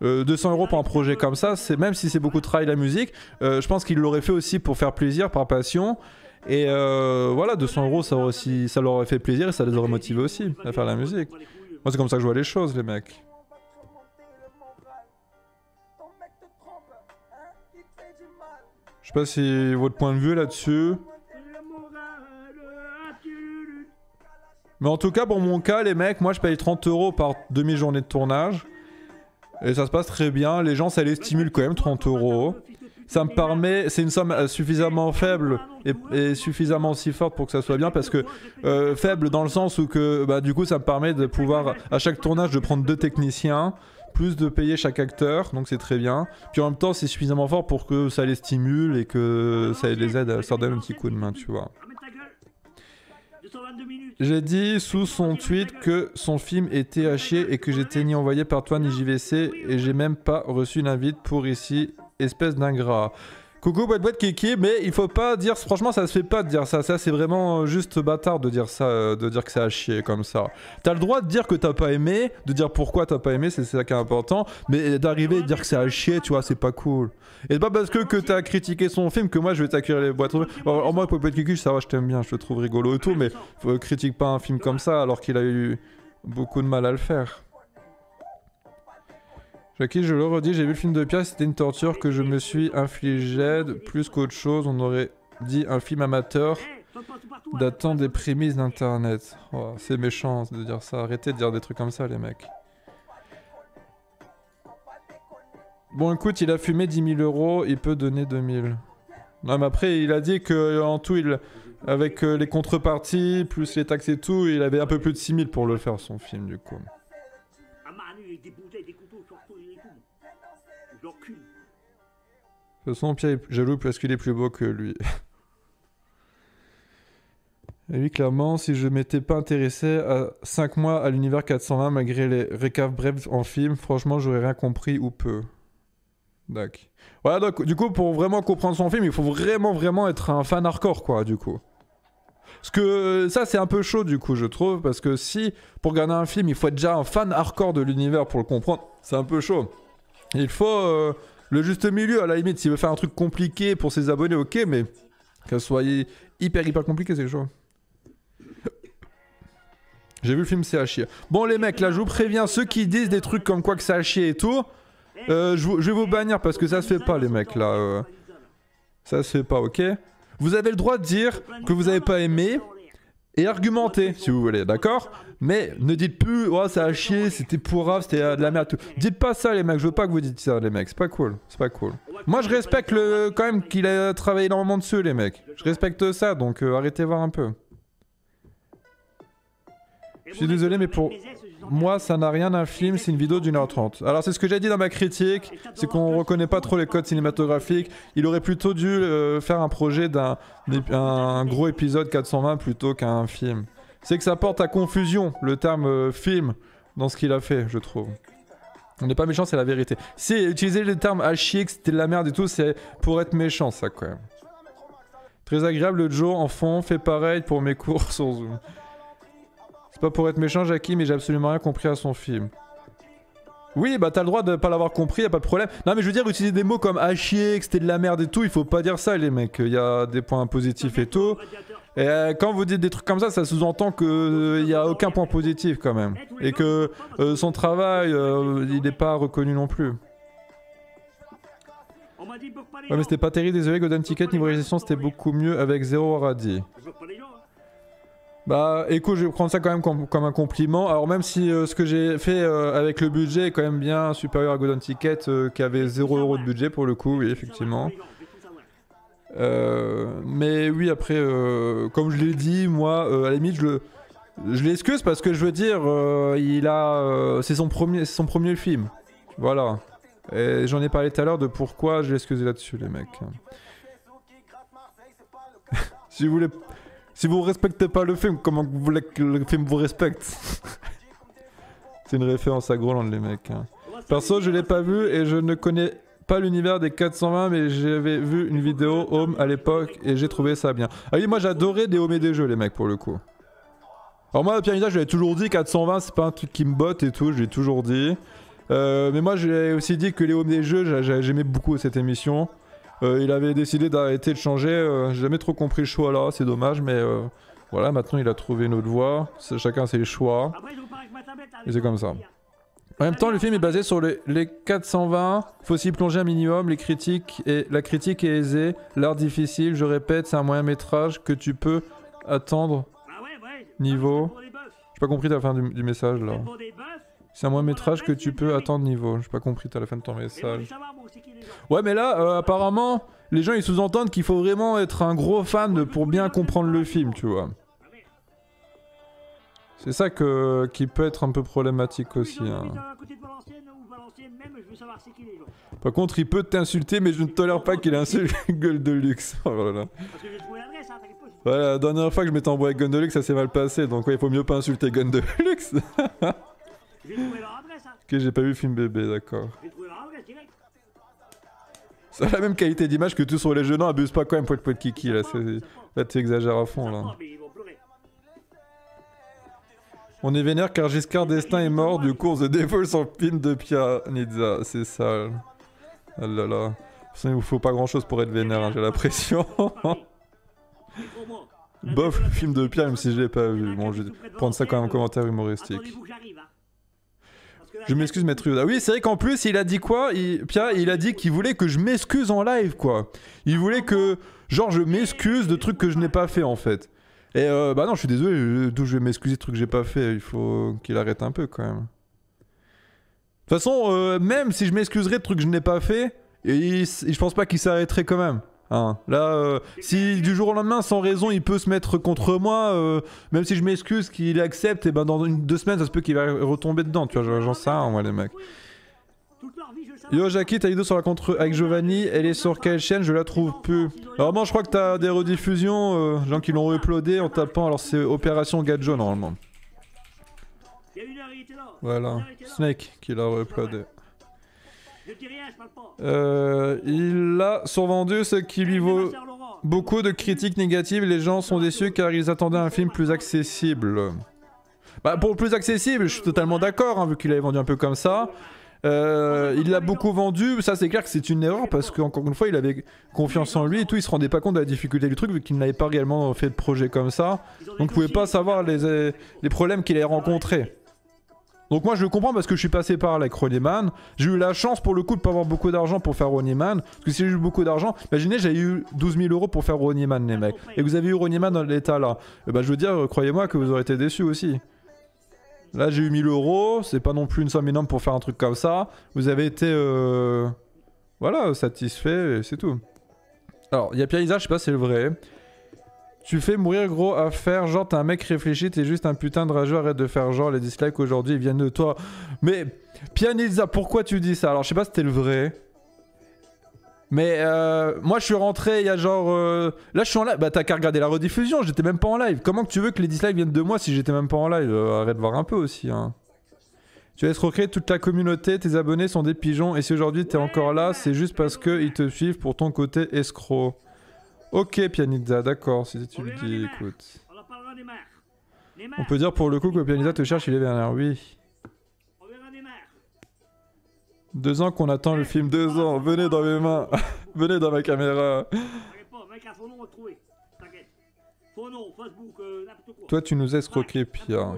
200 € pour un projet comme ça, même si c'est beaucoup de travail la musique, je pense qu'il l'aurait fait aussi pour faire plaisir, par passion. Et voilà, 200 € ça leur aurait fait plaisir et ça les aurait motivés aussi à faire la musique. Moi c'est comme ça que je vois les choses les mecs. Je sais pas si votre point de vue là-dessus. Mais en tout cas, pour mon cas, les mecs, moi je paye 30 € par demi-journée de tournage. Et ça se passe très bien. Les gens, ça les stimule quand même, 30 €. Ça me permet, c'est une somme suffisamment faible et suffisamment aussi forte pour que ça soit bien. Parce que faible dans le sens où que, bah, du coup, ça me permet de pouvoir, à chaque tournage, de prendre 2 techniciens. Plus de payer chaque acteur, donc c'est très bien. Puis en même temps, c'est suffisamment fort pour que ça les stimule et que ça les aide, ça leur donne un petit coup de main, tu vois. J'ai dit sous son tweet que son film était à chier et que j'étais ni envoyé par toi ni JVC et j'ai même pas reçu l'invite pour ici, espèce d'ingrat. Coucou boîte Kiki, mais il faut pas dire, franchement ça se fait pas de dire ça, c'est vraiment juste bâtard de dire ça, de dire que c'est à chier comme ça. T'as le droit de dire que t'as pas aimé, de dire pourquoi t'as pas aimé, c'est ça qui est important, mais d'arriver et de dire que c'est à chier, tu vois, c'est pas cool. Et c'est pas parce que t'as critiqué son film que moi je vais t'accueillir les boîtes. Alors moi boîte Kiki, ça va, je t'aime bien, je te trouve rigolo et tout, mais critique pas un film comme ça alors qu'il a eu beaucoup de mal à le faire. Jackie, je le redis, j'ai vu le film de Pierre, c'était une torture que je me suis infligée, plus qu'autre chose, on aurait dit un film amateur datant des prémices d'internet. Oh, c'est méchant de dire ça, arrêtez de dire des trucs comme ça les mecs. Bon écoute, il a fumé 10 000 €, il peut donner 2000. Non mais après, il a dit que en tout, avec les contreparties, plus les taxes et tout, il avait un peu plus de 6000 pour le faire son film du coup. De toute façon, Pierre est jaloux parce qu'il est plus beau que lui. Et lui, clairement, si je m'étais pas intéressé à 5 mois à l'univers 420 malgré les récaves brèves en film, franchement, j'aurais rien compris ou peu. D'accord. Voilà, donc, du coup, pour vraiment comprendre son film, il faut vraiment être un fan hardcore, quoi, du coup. Parce que ça, c'est un peu chaud, du coup, je trouve, parce que si, pour regarder un film, il faut être déjà un fan hardcore de l'univers pour le comprendre, c'est un peu chaud. Il faut... le juste milieu, à la limite, s'il veut faire un truc compliqué pour ses abonnés, ok, mais que ce soit hyper compliqué, c'est chaud. J'ai vu le film, c'est à chier. Bon, les mecs, là, je vous préviens, ceux qui disent des trucs comme quoi que c'est à chier et tout, je vais vous bannir parce que ça se fait pas, les mecs, là. Ça se fait pas, ok? Vous avez le droit de dire que vous avez pas aimé et argumenter, si vous voulez, d'accord? Mais ne dites plus, oh, ça a chier, c'était pourrave, c'était de la merde. Dites pas ça, les mecs, je veux pas que vous dites ça, les mecs, c'est pas cool, c'est pas cool. Moi, je respecte quand même qu'il a travaillé énormément dessus, les mecs. Je respecte ça, donc arrêtez voir un peu. Je suis désolé, mais pour moi, ça n'a rien d'un film, c'est une vidéo d'1h30. Alors, c'est ce que j'ai dit dans ma critique, c'est qu'on reconnaît pas trop les codes cinématographiques. Il aurait plutôt dû faire un projet d'un gros épisode 420 plutôt qu'un film. C'est que ça porte à confusion, le terme film, dans ce qu'il a fait, je trouve. On n'est pas méchant, c'est la vérité. Si utiliser le terme à chier, que c'était de la merde et tout, c'est pour être méchant, ça, quand même. Très agréable, Joe, en fond, fait pareil pour mes cours sur Zoom. C'est pas pour être méchant, Jackie, mais j'ai absolument rien compris à son film. Oui, bah t'as le droit de pas l'avoir compris, y a pas de problème. Non, mais je veux dire, utiliser des mots comme à chier, que c'était de la merde et tout, il faut pas dire ça, les mecs. Il y a des points positifs et tout. Et quand vous dites des trucs comme ça sous-entend qu'il y a aucun point positif, quand même. Et que son travail, il n'est pas reconnu non plus. Ouais, mais c'était pas terrible, désolé, Golden Ticket, niveau réalisation, c'était beaucoup mieux avec zéro radis. Bah écoute, je vais prendre ça quand même comme un compliment. Alors même si ce que j'ai fait avec le budget est quand même bien supérieur à Golden Ticket qui avait 0 € de budget pour le coup, oui effectivement. Mais oui après, comme je l'ai dit, moi à la limite je l'excuse parce que je veux dire, c'est son premier film. Voilà. Et j'en ai parlé tout à l'heure de pourquoi je l'excuse là-dessus les mecs. Si vous respectez pas le film, comment vous voulez que le film vous respecte? C'est une référence à Groland, les mecs. Hein. Perso, je l'ai pas vu et je ne connais pas l'univers des 420, mais j'avais vu une vidéo Home à l'époque et j'ai trouvé ça bien. Ah oui, moi j'adorais des Home et des jeux, les mecs, pour le coup. Alors moi, Pierre Nida, je l'ai toujours dit, 420, c'est pas un truc qui me botte et tout, je l'ai toujours dit. Mais moi, j'ai aussi dit que les Home des jeux, j'aimais beaucoup cette émission. Il avait décidé d'arrêter de changer, j'ai jamais trop compris le choix là, c'est dommage, mais voilà, maintenant il a trouvé une autre voie, chacun ses choix, et c'est comme ça. En même temps, le film est basé sur les 420, faut s'y plonger un minimum, la critique est aisée, l'art difficile, je répète, c'est un moyen métrage que tu peux attendre niveau... J'ai pas compris à la fin du message là. C'est un moyen métrage que tu peux attendre niveau, j'ai pas compris à la fin de ton message. Ouais mais là, apparemment, les gens ils sous-entendent qu'il faut vraiment être un gros fan pour bien comprendre le film, tu vois. C'est ça qui peut être un peu problématique aussi. Hein. Par contre, il peut t'insulter, mais je ne tolère pas qu'il insulte Gueule de Luxe. Oh là là. Ouais, la dernière fois que je m'étais embrouillé avec Gun de Luxe, ça s'est mal passé, donc ouais, il faut mieux pas insulter Gun de Luxe. Ok, j'ai pas vu le film bébé, d'accord. Ça a la même qualité d'image que tout sur les jeux, non, abuse pas quand même, poète kiki, là, là tu exagères à fond, là. On est vénère car Giscard d'Estaing est mort du cours de défaut sur le film de Pianizza, c'est ça. Ah là là. Il vous faut pas grand chose pour être vénère, hein, j'ai l'impression. Bof, le film de Pierre, même si je l'ai pas vu. Bon, je vais prendre ça comme un commentaire humoristique. Je m'excuse, maître Yoda. Oui, c'est vrai qu'en plus, il a dit quoi Pierre, il a dit qu'il voulait que je m'excuse en live, quoi. Il voulait que, genre, je m'excuse de trucs que je n'ai pas fait, en fait. Et bah non, je suis désolé, d'où je vais m'excuser de trucs que j'ai pas fait. Il faut qu'il arrête un peu, quand même. De toute façon, même si je m'excuserais de trucs que je n'ai pas fait, je pense pas qu'il s'arrêterait quand même. Hein. Là, si du jour au lendemain, sans raison, il peut se mettre contre moi, même si je m'excuse qu'il accepte, et ben dans 2 semaines, ça se peut qu'il va retomber dedans, tu vois, j'en sais rien, moi, les mecs. Yo, Jackie, ta vidéo sur la contre avec Giovanni, elle est sur quelle chaîne? Je la trouve plus. Normalement, je crois que t'as des rediffusions, gens qui l'ont uploadé en tapant, alors c'est Opération Gadjo, normalement. Voilà, Snake qui l'a uploadé. Il a survendu, ce qui lui vaut beaucoup de critiques négatives. Les gens sont déçus car ils attendaient un film plus accessible. Bah pour le plus accessible, je suis totalement d'accord, hein, vu qu'il avait vendu un peu comme ça. Il l'a beaucoup vendu, ça c'est clair que c'est une erreur parce qu'encore une fois il avait confiance en lui et tout, il se rendait pas compte de la difficulté du truc vu qu'il n'avait pas réellement fait de projet comme ça. Donc il pouvait pas savoir les problèmes qu'il avait rencontrés. Donc moi je le comprends parce que je suis passé par là avec Ronnieman. J'ai eu la chance pour le coup de pas avoir beaucoup d'argent pour faire Ronnieman. Parce que si j'ai eu beaucoup d'argent, imaginez j'avais eu 12 000 € pour faire Ronnieman les mecs. Et vous avez eu Ronnieman dans l'état là. Et bah je veux dire, croyez-moi que vous aurez été déçus aussi. Là j'ai eu 1000 €, c'est pas non plus une somme énorme pour faire un truc comme ça. Vous avez été voilà, satisfait et c'est tout. Alors il y a Pierre Isa, je sais pas si c'est le vrai. Tu fais mourir gros à faire genre t'es un mec réfléchi, t'es juste un putain de rageux, arrête de faire genre les dislikes aujourd'hui ils viennent de toi. Mais Pianizza, pourquoi tu dis ça? Alors je sais pas si c'était le vrai. Mais moi je suis rentré il y a genre... Là je suis en live, bah t'as qu'à regarder la rediffusion, j'étais même pas en live. Comment que tu veux que les dislikes viennent de moi si j'étais même pas en live? Arrête de voir un peu aussi hein. Tu as escroqué toute ta communauté, tes abonnés sont des pigeons, et si aujourd'hui t'es encore là, c'est juste parce qu'ils te suivent pour ton côté escroc. Ok, Pianizza, d'accord, si tu le dis, écoute. On peut dire pour le coup que Pianizza te cherche, il est vénère, oui. 2 ans qu'on attend le film, 2 ans, venez dans mes mains, venez dans ma caméra. Toi tu nous as escroqué, Pia.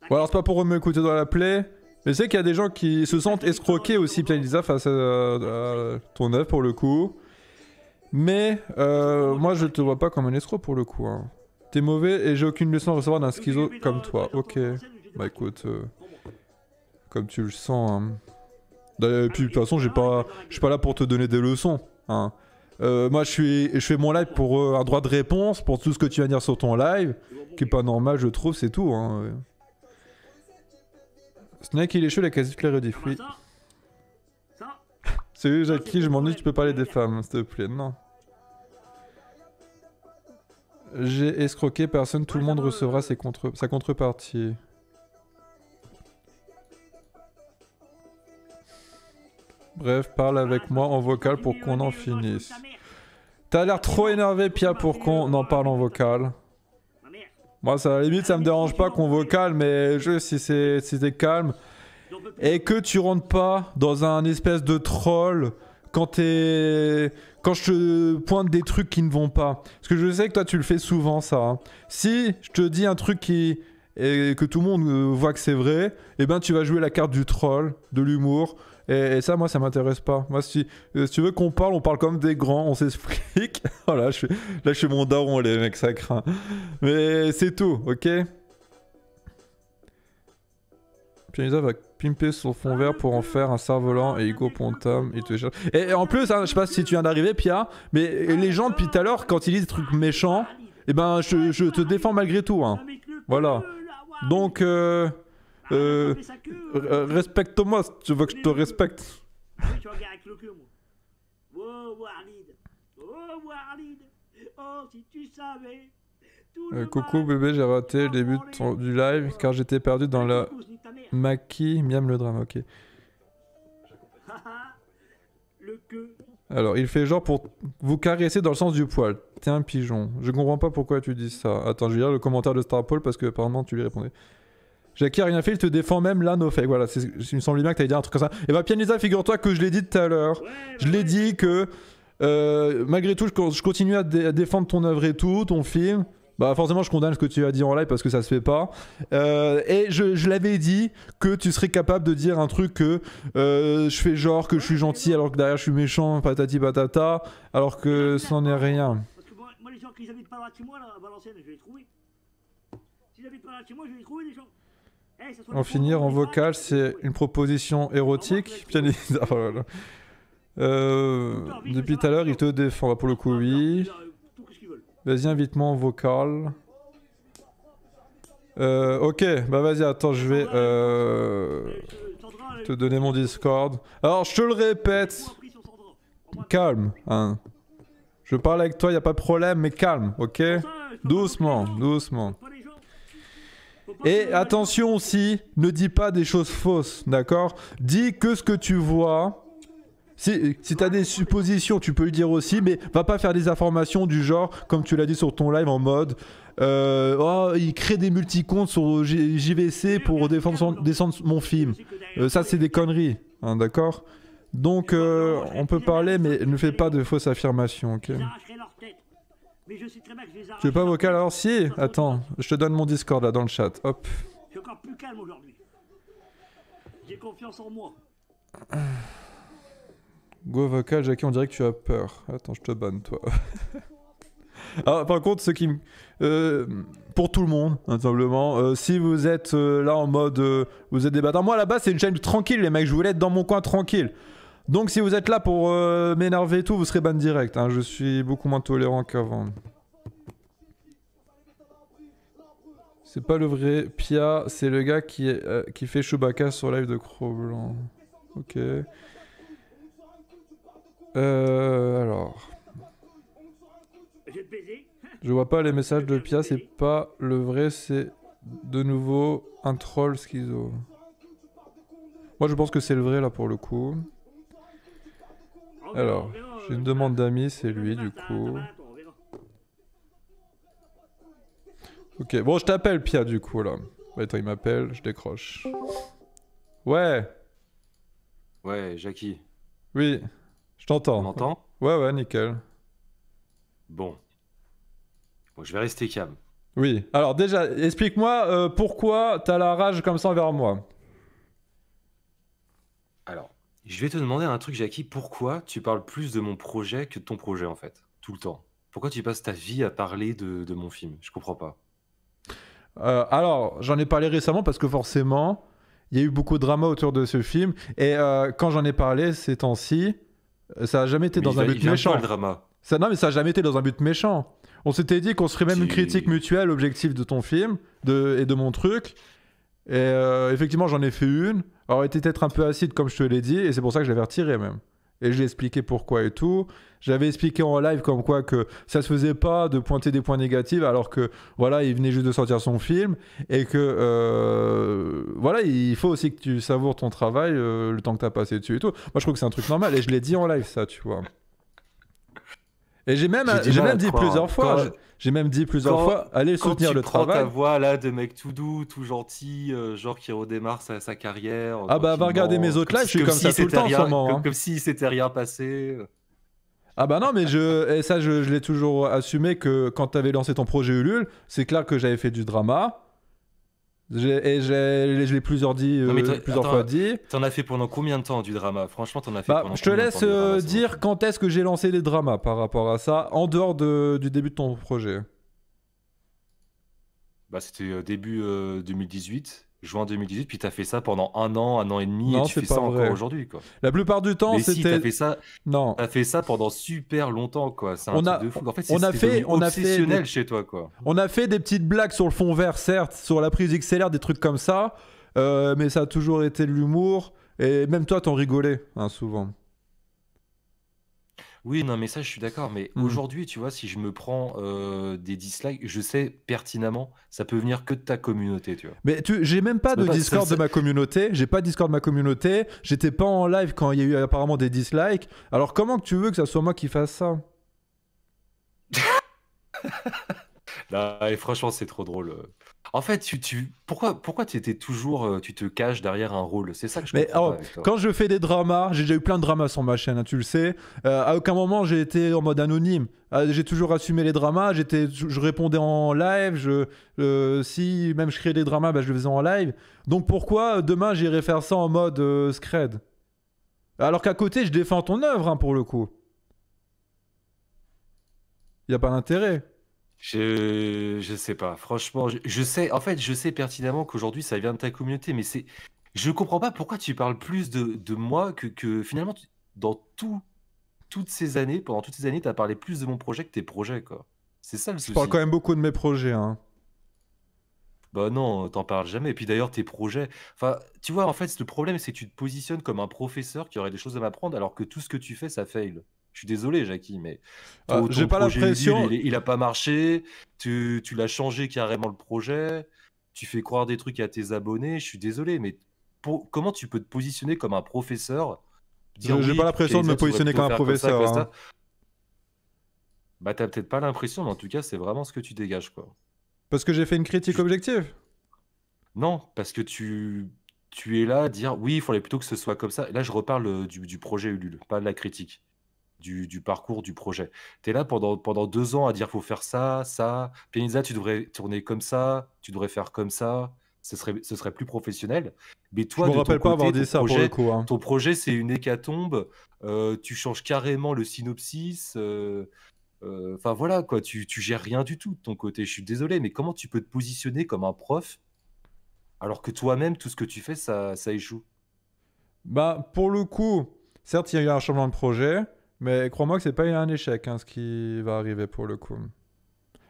Bon alors c'est pas pour m'écouter dans la plaie, mais c'est qu'il y a des gens qui se sentent escroqués aussi, Pianizza, face à ton œuvre pour le coup. Mais moi je te vois pas comme un escroc pour le coup. Hein. T'es mauvais et j'ai aucune leçon à recevoir d'un schizo comme toi. Ok. Bah écoute, comme tu le sens. Hein. Et puis de toute façon je suis pas là pour te donner des leçons. Hein. Moi je fais mon live pour un droit de réponse, pour tout ce que tu vas dire sur ton live, qui est pas normal je trouve, c'est tout. Hein. Snake il est chaud, il a quasi toutes les rediff, oui. Salut Jackie, je m'ennuie, tu peux parler des femmes, s'il te plaît, non. J'ai escroqué personne, tout le monde recevra sa contrepartie. Bref, parle avec moi en vocal pour qu'on en finisse. T'as l'air trop énervé, Pia, pour qu'on en parle en vocal. Moi, ça, à la limite, ça me dérange pas qu'on vocal, mais juste si t'es calme. Et que tu rentres pas dans un espèce de troll quand je te pointe des trucs qui ne vont pas. Parce que je sais que toi, tu le fais souvent, ça. Hein. Si je te dis un truc et que tout le monde voit que c'est vrai, eh ben tu vas jouer la carte du troll, de l'humour. Et ça, moi, ça m'intéresse pas. Moi, si tu veux qu'on parle, on parle comme des grands, on s'explique. Voilà, je suis mon daron, les mecs, ça craint. Mais c'est tout, ok? Pianizza va pimper son fond vert pour en faire un cerf-volant et Hugo Pontam, il te cherche. Et en plus, hein, je sais pas si tu viens d'arriver, Pia, mais les gens depuis tout à l'heure, quand ils disent des trucs méchants, eh ben, je te défends malgré tout. Hein. Voilà. Donc, respecte-moi si tu veux que je te respecte. Coucou bébé, j'ai raté le début du live car j'étais perdu dans la maquis, miam le drame, ok. Alors, il fait genre pour vous caresser dans le sens du poil. T'es un pigeon. Je comprends pas pourquoi tu dis ça. Attends, je vais lire le commentaire de Starpole parce que apparemment tu lui répondais. Jackie a rien fait, il te défend même là, no fake. Voilà, il me semblait bien que t'allais dire un truc comme ça. Et bah, Pianizza, figure-toi que je l'ai dit tout à l'heure. Je l'ai dit que malgré tout, je continue à défendre ton œuvre et tout, ton film. Bah forcément je condamne ce que tu as dit en live parce que ça se fait pas. Et je l'avais dit que tu serais capable de dire un truc que je fais genre que je suis gentil alors que derrière je suis méchant, patati patata, alors que ça n'en est rien. Parce que moi les gens qui habitent pas loin de chez moi là, à Valenciennes, je vais les trouver. S'ils habitent pas loin de chez moi, je vais les trouver les gens. En finir en vocal, c'est une proposition érotique. Pianiste. Oh là là. Depuis tout à l'heure, il te défend. Pour le coup, oui. Vas-y, invite-moi en vocal. Ok, bah vas-y, attends, je vais te donner mon Discord. Alors, je te le répète. Calme, hein. Je parle avec toi, y a pas de problème, mais calme, ok? Doucement, doucement. Et attention aussi, ne dis pas des choses fausses, d'accord? Dis que ce que tu vois. Si t'as des suppositions, tu peux le dire aussi, mais va pas faire des informations du genre, comme tu l'as dit sur ton live en mode oh, il crée des multicomptes sur JVC pour descendre mon film. Ça, c'est des conneries, hein, d'accord? Donc, on peut parler, mais ne fais pas de fausses affirmations, ok? Tu veux pas vocal alors? Si, attends, je te donne mon Discord là dans le chat, hop. Je suis encore plus calme aujourd'hui. J'ai confiance en moi. Go vocal, Jackie, on dirait que tu as peur. Attends, je te banne, toi. Alors, par contre, pour tout le monde, hein, simplement, si vous êtes là en mode... vous êtes des bâtards. Moi, là-bas, c'est une chaîne tranquille, les mecs. Je voulais être dans mon coin tranquille. Donc, si vous êtes là pour m'énerver et tout, vous serez ban direct. Hein. Je suis beaucoup moins tolérant qu'avant. C'est pas le vrai Pia, c'est le gars qui fait Chewbacca sur live de Cro-Blanc. Ok. Alors... Je vois pas les messages de Pia, c'est pas le vrai, c'est de nouveau un troll schizo. Moi, je pense que c'est le vrai, là, pour le coup. Alors, j'ai une demande d'amis, c'est lui, du coup. Ok, bon, je t'appelle, Pia, du coup, là. Attends, il m'appelle, je décroche. Ouais. Ouais, Jackie. Oui, je t'entends. On m'entend? Ouais, nickel. Bon. Bon, je vais rester calme. Oui, alors déjà, explique-moi pourquoi t'as la rage comme ça envers moi. Alors, je vais te demander un truc, Jackie. Pourquoi tu parles plus de mon projet que de ton projet, en fait? Tout le temps. Pourquoi tu passes ta vie à parler de mon film? Je comprends pas. Alors, j'en ai parlé récemment parce que forcément, il y a eu beaucoup de drama autour de ce film. Et quand j'en ai parlé ces temps-ci, ça a jamais été dans un but méchant. Pas, le drama. Non, mais ça a jamais été dans un but méchant. On s'était dit qu'on se ferait même une critique mutuelle objective de ton film et de mon truc. Et effectivement, j'en ai fait une. Alors, elle était peut-être un peu acide, comme je te l'ai dit, et c'est pour ça que je l'avais retiré même. Et je l'ai expliqué pourquoi et tout. J'avais expliqué en live comme quoi que ça se faisait pas de pointer des points négatifs alors que voilà, il venait juste de sortir son film et que voilà, il faut aussi que tu savoures ton travail, le temps que tu as passé dessus et tout. Moi, je trouve que c'est un truc normal et je l'ai dit en live, ça, tu vois. Et j'ai même dit plusieurs fois, allez soutenir le travail. Quand tu prends ta voix là de mec tout doux, tout gentil, genre qui redémarre sa carrière. Ah bah va regarder mes autres lives, je suis comme ça tout le temps en ce moment. Comme si s'était rien passé. Ah bah non, mais je l'ai toujours assumé que quand tu avais lancé ton projet Ulule, c'est clair que j'avais fait du drama. Je l'ai plusieurs fois dit. T'en as fait pendant combien de temps du drama? Franchement, t'en as fait pendant je te laisse dire quand est-ce que j'ai lancé les dramas par rapport à ça, en dehors du début de ton projet. Bah, c'était début 2018, juin 2018, puis t'as fait ça pendant un an et demi, non, et tu fais ça encore aujourd'hui, quoi. La plupart du temps, c'était... Mais si, t'as fait ça... Non. T'as fait ça pendant super longtemps, quoi. C'est un truc de fou. En fait, c'est obsessionnel chez toi, quoi. On a fait des petites blagues sur le fond vert, certes, sur la prise XLR, des trucs comme ça, mais ça a toujours été de l'humour, et même toi, t'en rigolais, hein, souvent. Oui, non, mais ça, je suis d'accord. Mais aujourd'hui, tu vois, si je me prends des dislikes, je sais pertinemment, ça peut venir que de ta communauté, tu vois. Mais j'ai même pas de Discord de ma communauté. J'ai pas de Discord de ma communauté. J'étais pas en live quand il y a eu apparemment des dislikes. Alors comment que tu veux que ça soit moi qui fasse ça? Non, et franchement, c'est trop drôle. En fait, pourquoi tu étais toujours, tu te caches derrière un rôle? C'est ça que je comprends pas avec toi. Quand je fais des dramas, j'ai déjà eu plein de dramas sur ma chaîne, hein, tu le sais. À aucun moment j'ai été en mode anonyme. J'ai toujours assumé les dramas. Je répondais en live. Si même je créais des dramas, bah, je le faisais en live. Donc pourquoi demain j'irais faire ça en mode scred? Alors qu'à côté, je défends ton œuvre, hein, pour le coup. Il n'y a pas d'intérêt. Je sais pas, franchement, je sais pertinemment qu'aujourd'hui ça vient de ta communauté, mais je comprends pas pourquoi tu parles plus de moi que finalement, pendant toutes ces années, tu as parlé plus de mon projet que tes projets, quoi. C'est ça le souci. Je parle quand même beaucoup de mes projets, hein. Bah non, t'en parles jamais. Et puis d'ailleurs, tes projets. Enfin, tu vois, en fait, le problème, c'est que tu te positionnes comme un professeur qui aurait des choses à m'apprendre, alors que tout ce que tu fais, ça fail. Je suis désolé, Jackie, mais ton j'ai pas projet l'impression. Ulule, il a pas marché. Tu l'as changé carrément le projet. Tu fais croire des trucs à tes abonnés. Je suis désolé, mais comment tu peux te positionner comme un professeur? J'ai pas l'impression de me positionner comme un professeur. Hein. Bah, t'as peut-être pas l'impression, mais en tout cas, c'est vraiment ce que tu dégages, quoi. Parce que j'ai fait une critique objective? Non, parce que tu es là à dire oui, il faudrait plutôt que ce soit comme ça. Là, je reparle du projet Ulule, pas de la critique, du parcours du projet. Tu es là pendant 2 ans à dire faut faire ça, ça. Pianisa, tu devrais tourner comme ça, tu devrais faire comme ça. Ce serait plus professionnel. Mais toi, je me rappelle pas avoir dit ça pour le coup. Hein. Ton projet, c'est une hécatombe. Tu changes carrément le synopsis. Enfin voilà, quoi. Tu gères rien du tout de ton côté. Je suis désolé, mais comment tu peux te positionner comme un prof alors que toi-même, tout ce que tu fais, ça échoue? Bah, pour le coup, certes, il y a eu un changement de projet, mais crois-moi que c'est pas un échec, hein, ce qui va arriver pour le coup.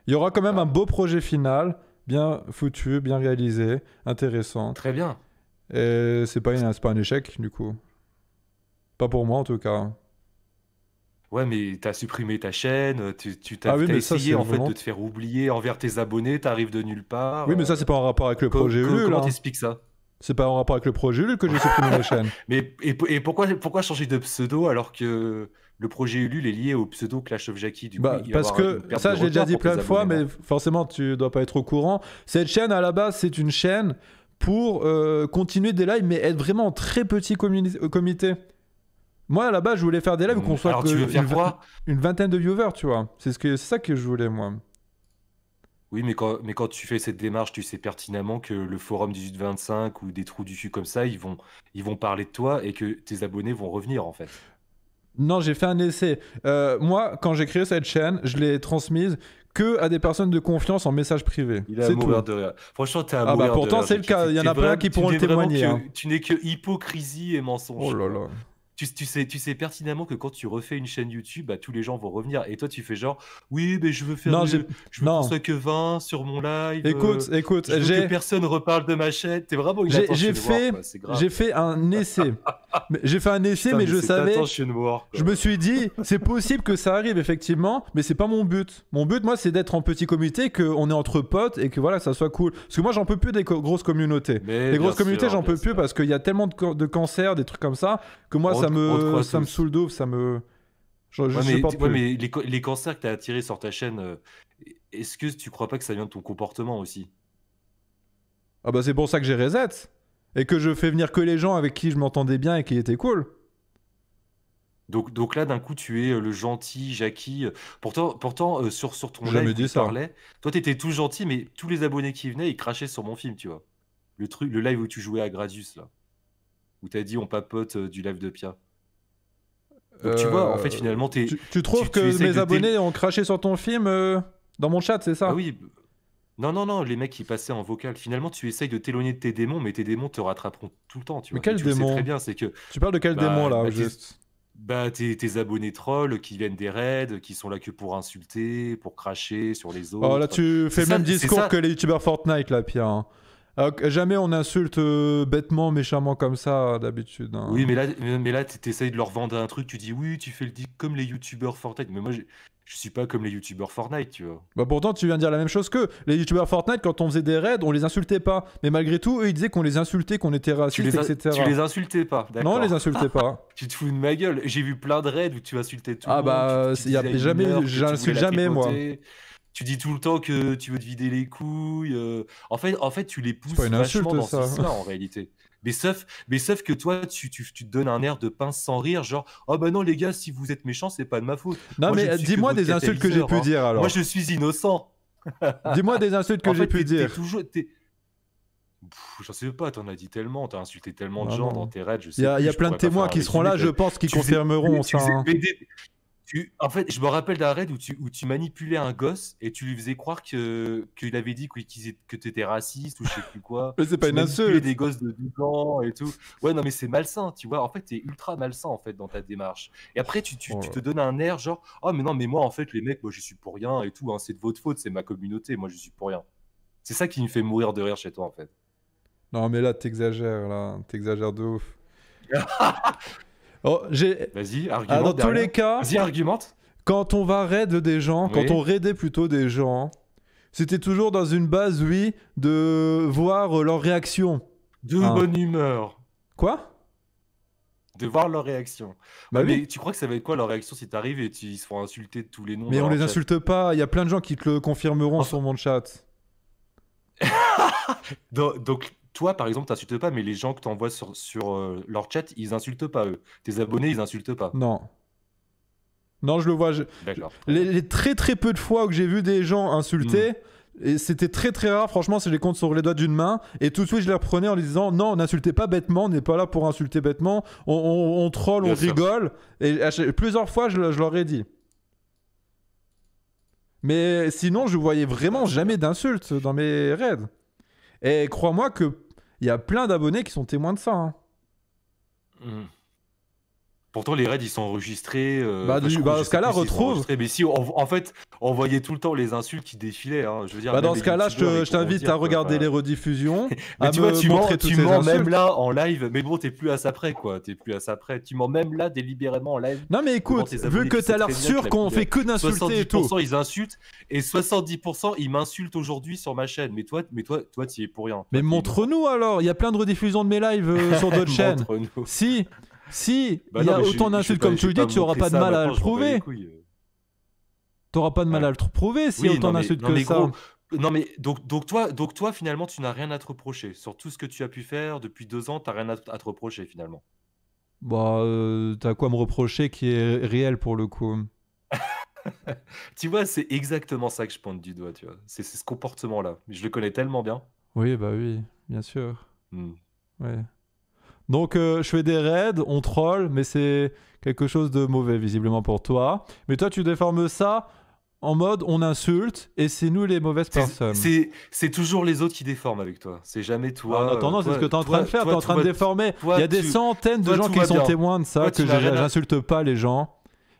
Il y aura quand même un beau projet final, bien foutu, bien réalisé, intéressant. Très bien. Et c'est pas un échec, du coup. Pas pour moi, en tout cas. Ouais, mais t'as supprimé ta chaîne, Ah oui, t'as mais ça, essayé c'est en fait de volontaire. te faire oublier envers tes abonnés, t'arrives de nulle part. Oui, mais ça, c'est pas en rapport avec le projet Ulule, Comment hein. t'expliques ça? C'est pas en rapport avec le projet Ulule que j'ai supprimé mes chaînes. Mais et pourquoi changer de pseudo alors que le projet Ulule est lié au pseudo Clash of Jackie? Du coup, Bah, il va y parce avoir que une perte ça, de je l'ai déjà repères dit pour tes plein de fois, abonnés, mais non? forcément, tu dois pas être au courant. Cette chaîne, à la base, c'est une chaîne pour continuer des lives, mais être vraiment en très petit comité. Moi, à la base, je voulais faire des lives où qu'on soit Alors tu veux faire quoi? une vingtaine de viewers, tu vois. C'est ça que je voulais, moi. Oui, mais quand tu fais cette démarche, tu sais pertinemment que le forum 1825 ou des trous du cul comme ça, ils vont parler de toi et que tes abonnés vont revenir en fait. Non, j'ai fait un essai. Moi, quand j'ai créé cette chaîne, je l'ai transmise que à des personnes de confiance en message privé. Il est à C'est mourir tout. de rire. Franchement, t'es à Ah bah mourir de pourtant, rire, c'est le Jackie. cas. Il y en a plein qui pourront le témoigner, hein. Tu n'es que hypocrisie et mensonge. Oh là là. Tu sais pertinemment que quand tu refais une chaîne YouTube, bah, tous les gens vont revenir. Et toi, tu fais genre, oui, mais je veux faire Non, je veux non. qu'on soit que 20 sur mon live. Écoute, Je veux que personne reparle de ma chaîne. T'es vraiment une j'ai attention fait, noire, quoi. C'est grave. j'ai fait un essai. J'ai fait un essai, Putain, mais je c'est savais. attention noire, quoi. Je me suis dit, c'est possible que ça arrive effectivement, mais c'est pas mon but. Mon but, moi, c'est d'être en petit comité, qu'on est entre potes et que voilà, ça soit cool. Parce que moi, j'en peux plus des grosses communautés. Mais Les grosses bien communautés, sûr, j'en peux bien plus sûr. parce qu'il y a tellement de cancers, des trucs comme ça, que moi, On ça te me croit saoule de ouf, ça me. Je Ouais, supporte plus. mais les cancers que tu as attirés sur ta chaîne, est-ce que tu crois pas que ça vient de ton comportement aussi? Ah bah, c'est pour ça que j'ai reset. Et que je fais venir que les gens avec qui je m'entendais bien et qui étaient cool. Donc là, d'un coup, tu es le gentil Jackie. Pourtant sur ton J'ai jamais live où dit il ça. parlait, toi, tu étais tout gentil, mais tous les abonnés qui venaient, ils crachaient sur mon film, tu vois. Le live où tu jouais à Gradius, là. Où tu as dit on papote du live de Pia. Donc tu vois, en fait, finalement, tu trouves que essayes mes de abonnés ont craché sur ton film dans mon chat, c'est ça? Ah oui. Non, les mecs qui passaient en vocal. Finalement, tu essayes de t'éloigner de tes démons, mais tes démons te rattraperont tout le temps, tu Mais vois. Et quel tu le sais démon? très bien, c'est que Tu parles de quel démon là, au juste? tes abonnés trolls qui viennent des raids, qui sont là que pour insulter, pour cracher sur les autres. Oh là, tu fais le même c'est discours ça. que les youtubeurs Fortnite là, Pierre, hein. Jamais on insulte bêtement, méchamment comme ça d'habitude, hein. Oui, mais là t'essayes de leur vendre un truc, tu dis oui, tu fais le dit comme les youtubeurs Fortnite. Mais moi, je suis pas comme les youtubeurs Fortnite, tu vois. Bah pourtant, tu viens de dire la même chose qu'eux. Les youtubeurs Fortnite, quand on faisait des raids, on les insultait pas. Mais malgré tout, eux, ils disaient qu'on les insultait, qu'on était racistes, etc. Tu les insultais pas, d'accord. Non, on les insultait pas. Tu te fous de ma gueule. J'ai vu plein de raids où tu insultais tout le Ah monde. bah, tu y a disais à jamais, une heure que tu j'insulte voulais la jamais, moi. tripoter. Tu dis tout le temps que tu veux te vider les couilles. En fait, tu les pousses pas une vachement insulte, dans ça. ce sens-là, en réalité. Mais sauf que toi, tu te donnes un air de pince sans rire, genre « Oh bah non, les gars, si vous êtes méchants, c'est pas de ma faute. Non, Moi, je mais ne suis que dis-moi votre des insultes que j'ai pu catalyseur, hein. dire alors. Moi, je suis innocent. » Dis-moi des insultes que En j'ai fait, pu t'es dire. toujours... J'en sais pas, t'en as dit tellement, t'as insulté tellement de Non, gens non. dans tes raids, je sais Il y a plus, je plein de pourrais pas témoins faire un qui seront là, résumé, je pense, qui tu faisais- confirmeront tu ça, faisais hein. BD. En fait, je me rappelle d'un raid où tu manipulais un gosse et tu lui faisais croire qu'il avait dit que tu étais raciste ou je sais plus quoi. Mais c'est pas Tu une manipulais insulte. des gosses de 12 ans et tout. Ouais, non, mais c'est malsain, tu vois. En fait, t'es ultra malsain en fait dans ta démarche. Et après, tu Oh là. te donnes un air genre, oh, mais non, mais moi, en fait, les mecs, moi, je suis pour rien et tout. Hein, c'est de votre faute, c'est ma communauté, moi, je suis pour rien. C'est ça qui me fait mourir de rire chez toi, en fait. Non, mais là, t'exagères, là. T'exagères de ouf. Oh, Vas-y, Ah, argumente. dans tous derrière. les cas, Vas-y, argumente. quand on va raid des gens, Oui. quand on raidait plutôt des gens, c'était toujours dans une base, oui, de voir leur réaction. De Ah. bonne humeur. Quoi? De voir leur réaction. Bah Ouais, oui. mais tu crois que ça va être quoi leur réaction si t'arrives et ils se font insulter de tous les noms Mais dans on leur les chat? insulte pas, il y a plein de gens qui te le confirmeront Enfin- sur mon chat. Donc, toi, par exemple, t'insultes pas, mais les gens que t'envoies sur leur chat, ils insultent pas, eux. Tes abonnés, ils insultent pas. Non. Non, je le vois. D'accord. Les très très peu de fois où j'ai vu des gens insulter, et c'était très très rare, franchement, si je les compte sur les doigts d'une main, et tout de suite je les reprenais en leur disant non, n'insultez pas bêtement, on n'est pas là pour insulter bêtement, on troll, Bien on sûr. rigole, et plusieurs fois je leur ai dit. Mais sinon, je voyais vraiment jamais d'insultes dans mes raids. Et crois-moi que il y a plein d'abonnés qui sont témoins de ça, hein. Hmm. Pourtant, les raids, ils sont enregistrés. Bah, enfin, je dans je ce sais cas-là, plus s'ils sont retrouve. enregistrés. Mais si, en fait, on voyait tout le temps les insultes qui défilaient. Hein. Je veux dire, Bah, même dans ce les cas-là, youtubeurs, ils je pourront t'invite dire, à quoi. regarder Enfin, les rediffusions, mais à tu vois, me tu montrer mens, toutes tu ces mens même insultes. là en live. Mais bon, t'es plus à ça près, quoi. T'es plus à ça près. Tu mens même là délibérément en live Non, mais devant écoute, tes vu abonnés. que Tu sais t'as l'air très bien sûr que qu'on fait que d'insulter et tout. 70% ils insultent et 70% ils m'insultent aujourd'hui sur ma chaîne. Mais toi, t'y es pour rien. Mais Toi, t'es innocent. montre-nous alors, il y a plein de rediffusions de mes lives sur d'autres chaînes. Montre-nous. Si Bah il y non, a mais autant d'insultes comme tu le dis, tu auras pas de mal à le prouver. T'auras pas de mal Ouais. à le prouver s'il y a Oui, autant non mais, d'insultes non que mais ça. gros, non mais donc toi finalement tu n'as rien à te reprocher sur tout ce que tu as pu faire depuis 2 ans, t'as rien à te reprocher finalement. Bah, t'as quoi me reprocher qui est réel pour le coup. Tu vois, c'est exactement ça que je pointe du doigt, tu vois. C'est ce comportement-là. Je le connais tellement bien. Oui, bah oui, bien sûr. Hmm. Ouais. Donc, je fais des raids, on troll, mais c'est quelque chose de mauvais visiblement pour toi. Mais toi, tu déformes ça en mode on insulte et c'est nous les mauvaises personnes. C'est toujours les autres qui déforment avec toi. C'est jamais toi. En attendant, c'est ce que tu es en train de faire. Tu es en train de déformer. toi, Il y a des tu- centaines de toi, gens tout qui va sont bien. témoins de ça, Toi, que tu n'as rien à- j'insulte pas les gens.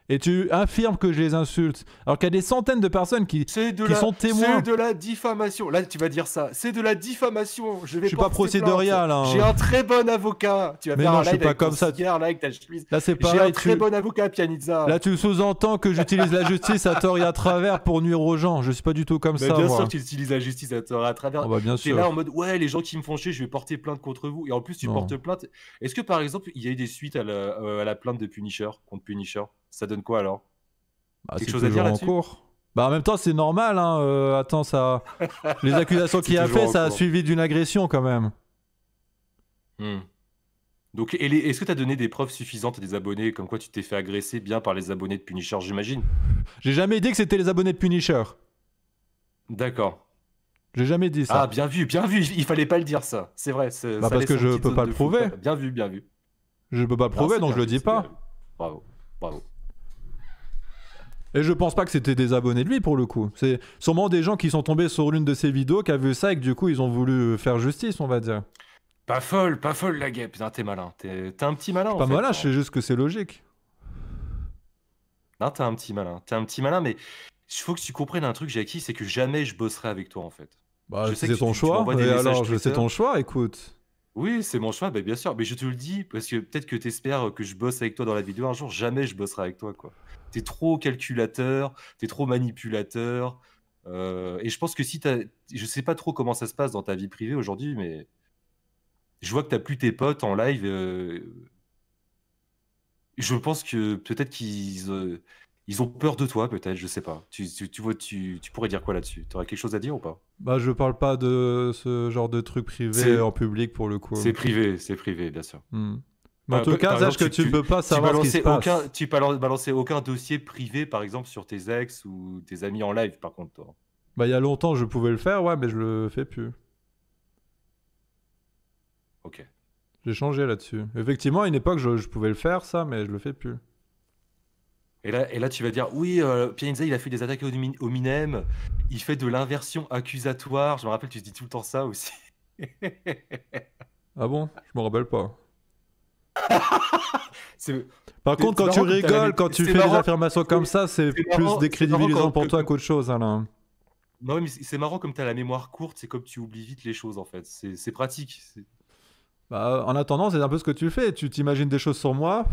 Et tu affirmes que je les insulte. Alors qu'il y a des centaines de personnes qui sont témoins. C'est de la diffamation. Là, tu vas dire ça. C'est de la diffamation. Je Je suis pas procédurial. Hein. J'ai un très bon avocat. Tu vas Mais faire non, un je suis live pas avec ton comme ça. cigare, là, avec ta chemise. Là, c'est J'ai un pareil. très bon avocat, Pianizza. Là, tu sous-entends que j'utilise la justice à tort et à travers pour nuire aux gens. Je suis pas du tout comme Mais ça, bien moi. sûr que tu utilises la justice à travers. Oh, bah, bien T'es sûr. là en mode ouais, les gens qui me font chier, je vais porter plainte contre vous. Et en plus, tu Non. portes plainte. Est-ce que par exemple, il y a eu des suites à la plainte de Punisher contre Punisher? Ça donne quoi alors? Bah, quelque c'est chose à dire toujours en là-dessus? cours. Bah, en même temps, c'est normal. Hein. Attends, ça. Les accusations qu'il a toujours fait, en ça a cours. suivi d'une agression quand même. Hmm. Donc, est-ce que tu as donné des preuves suffisantes à des abonnés comme quoi tu t'es fait agresser bien par les abonnés de Punisher, j'imagine? J'ai jamais dit que c'était les abonnés de Punisher. D'accord. J'ai jamais dit ça. Ah, bien vu, bien vu. Il fallait pas le dire ça. C'est vrai. Ça Bah, parce laisse que une je petite peux zone pas de le flou. prouver. Bien vu, bien vu. Je peux pas le Non, prouver, c'est donc bien je le vu, dis c'est bien pas. vu. Bravo, bravo. Et je pense pas que c'était des abonnés de lui pour le coup. C'est sûrement des gens qui sont tombés sur l'une de ses vidéos, qui a vu ça et que du coup ils ont voulu faire justice, on va dire. Pas folle la guêpe. Putain, t'es malin. T'es un petit malin. Pas en fait, malin, hein. je sais juste que c'est logique. Non, t'es un petit malin. T'es un petit malin, mais il faut que tu comprennes un truc, Jackie, c'est que jamais je bosserai avec toi en fait. Bah, Je sais c'est que ton tu choix. m'envoies des Et messages alors, c'est Twitter. ton choix, écoute. Oui, c'est mon choix, bah, bien sûr. Mais je te le dis parce que peut-être que t'espères que je bosse avec toi dans la vidéo un jour. Jamais je bosserai avec toi, quoi. T'es trop calculateur, t'es trop manipulateur. Et je pense que si t'as... Je sais pas trop comment ça se passe dans ta vie privée aujourd'hui, mais je vois que t'as plus tes potes en live. Je pense que peut-être ils ont peur de toi, peut-être, je sais pas. Tu pourrais dire quoi là-dessus? T'aurais quelque chose à dire ou pas? Bah, je parle pas de ce genre de truc privé C'est- en public pour le coup. C'est privé, bien sûr. Hmm. Mais en tout cas, Par sache exemple, que tu peux pas savoir ce qui se passe. Tu peux balancer aucun dossier privé, par exemple, sur tes ex ou tes amis en live, par contre, toi. Bah, il y a longtemps, je pouvais le faire, ouais, mais je le fais plus. Ok. J'ai changé là-dessus. Effectivement, à une époque, je pouvais le faire, ça, mais je le fais plus. Et là, tu vas dire, oui, Pianizza, il a fait des attaques au minem, il fait de l'inversion accusatoire. Je me rappelle, tu dis tout le temps ça aussi. Ah bon? Je me rappelle pas. C'est Par C'est- contre, quand c'est tu marrant que t'as rigoles, la- quand tu c'est fais des marrant- affirmations comme ça, c'est c'est plus marrant- décrédibilisant c'est marrant pour que- toi qu'autre chose, Alain. Non, mais c'est marrant comme tu as la mémoire courte, c'est comme tu oublies vite les choses, en fait. C'est pratique. Bah, en attendant, c'est un peu ce que tu fais. Tu t'imagines des choses sur moi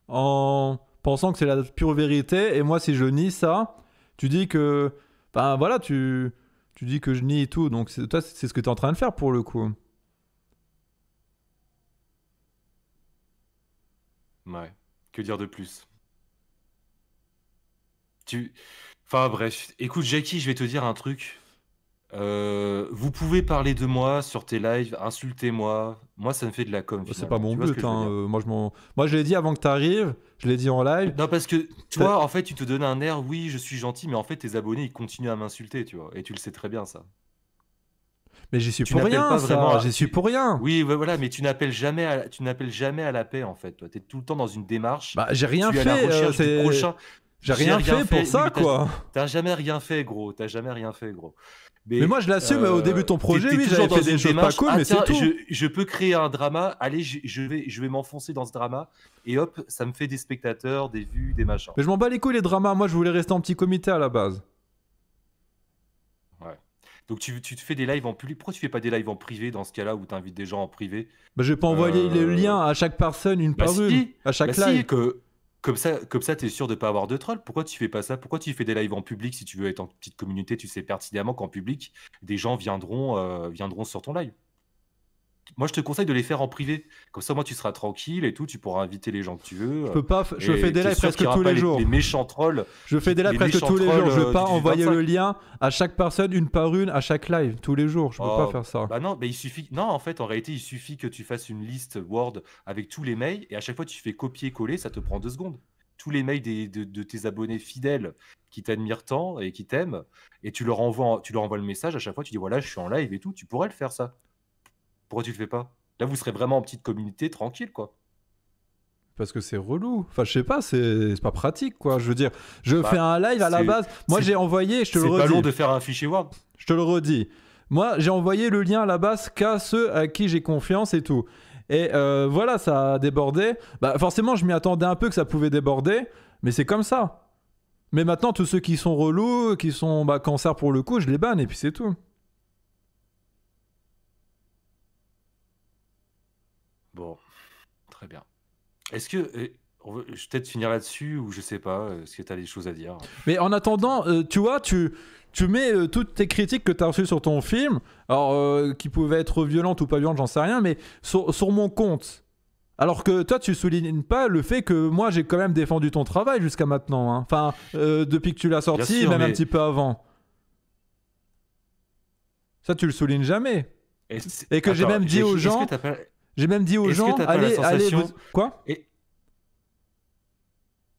en pensant que c'est la pure vérité, et moi, si je nie ça, tu dis que... Ben voilà, tu dis que je nie tout, donc toi, c'est ce que tu es en train de faire pour le coup. Ouais. Que dire de plus? Enfin bref, écoute Jackie, je vais te dire un truc. Vous pouvez parler de moi sur tes lives, insultez-moi. Moi, ça me fait de la com. C'est finalement. pas mon Tu vois ce but, que je veux hein. dire Moi, je l'ai dit avant que tu arrives, je l'ai dit en live. Non, parce que toi, en fait, tu te donnes un air, oui, je suis gentil, mais en fait, tes abonnés, ils continuent à m'insulter, tu vois. Et tu le sais très bien, ça. Mais j'y suis Tu pour n'appelles rien, pas ça. vraiment à- J'y suis pour rien. Oui, ouais, voilà, mais tu n'appelles jamais à la paix, en fait. Toi, t'es tout le temps dans une démarche. Bah, j'ai rien tu es à la fait. recherche du prochain. J'ai rien fait pour Oui, ça, mais quoi. T'as jamais rien fait, gros. T'as jamais rien fait, gros. Mais moi, je l'assume, au début de ton projet, t'es oui, toujours j'avais dans fait des une choses pas démarche, cool, ah mais c'est tiens, tout. je peux créer un drama, allez, je vais m'enfoncer dans ce drama, et hop, ça me fait des spectateurs, des vues, des machins. Mais je m'en bats les couilles, les dramas. Moi, je voulais rester en petit comité à la base. Ouais. Donc tu te fais des lives en public. Pourquoi tu fais pas des lives en privé dans ce cas-là où tu invites des gens en privé? Bah, je vais pas envoyer le lien à chaque personne, une Bah par une, si, à chaque bah live. si, comme ça, t'es sûr de pas avoir de troll. Pourquoi tu fais pas ça? Pourquoi tu fais des lives en public si tu veux être en petite communauté? Tu sais pertinemment qu'en public, des gens viendront sur ton live. Moi, je te conseille de les faire en privé. Comme ça, moi, tu seras tranquille et tout. Tu pourras inviter les gens que tu veux. Je peux pas, je fais des t'es lives sûr presque qu'il y aura tous pas les jours. les méchants trolls. Je fais des lives les presque méchants tous les jours. trolls, Je vais pas du envoyer 25. le lien à chaque personne, une par une, à chaque live, tous les jours. Je peux pas Oh, faire ça. bah non, mais il suffit. Non, en fait, en réalité, il suffit que tu fasses une liste Word avec tous les mails et à chaque fois, tu fais copier-coller, ça te prend 2 secondes. Tous les mails de tes abonnés fidèles qui t'admirent tant et qui t'aiment, et tu leur envoies le message à chaque fois, tu dis voilà, je suis en live et tout. Tu pourrais le faire, ça. Pourquoi tu le fais pas? Là, vous serez vraiment en petite communauté, tranquille, quoi. Parce que c'est relou. Enfin, je sais pas, c'est pas pratique, quoi. Je veux dire, je Bah, fais un live à la c'est- base. Moi, c'est- j'ai envoyé, je te le C'est pas redis. long de faire un fichier Word. Je te le redis. Moi, j'ai envoyé le lien à la base qu'à ceux à qui j'ai confiance et tout. Et voilà, ça a débordé. Bah, forcément, je m'y attendais un peu que ça pouvait déborder, mais c'est comme ça. Mais maintenant, tous ceux qui sont relous, qui sont cancer pour le coup, je les banne et puis c'est tout. Bon, très bien. Est-ce que. Je vais peut-être finir là-dessus ou je sais pas. Est-ce que tu as des choses à dire? Mais en attendant, tu vois, tu mets toutes tes critiques que tu as reçues sur ton film, alors qui pouvaient être violentes ou pas violentes, j'en sais rien, mais sur mon compte. Alors que toi, tu soulignes pas le fait que moi, j'ai quand même défendu ton travail jusqu'à maintenant. Hein. Enfin, depuis que tu l'as sorti, sûr, même un mais- petit peu avant. Ça, tu le soulignes jamais. Et que j'ai même dit aux gens, Est-ce que t'as pas... j'ai même dit aux Est-ce que gens, t'as pas la allez, sensation- quoi?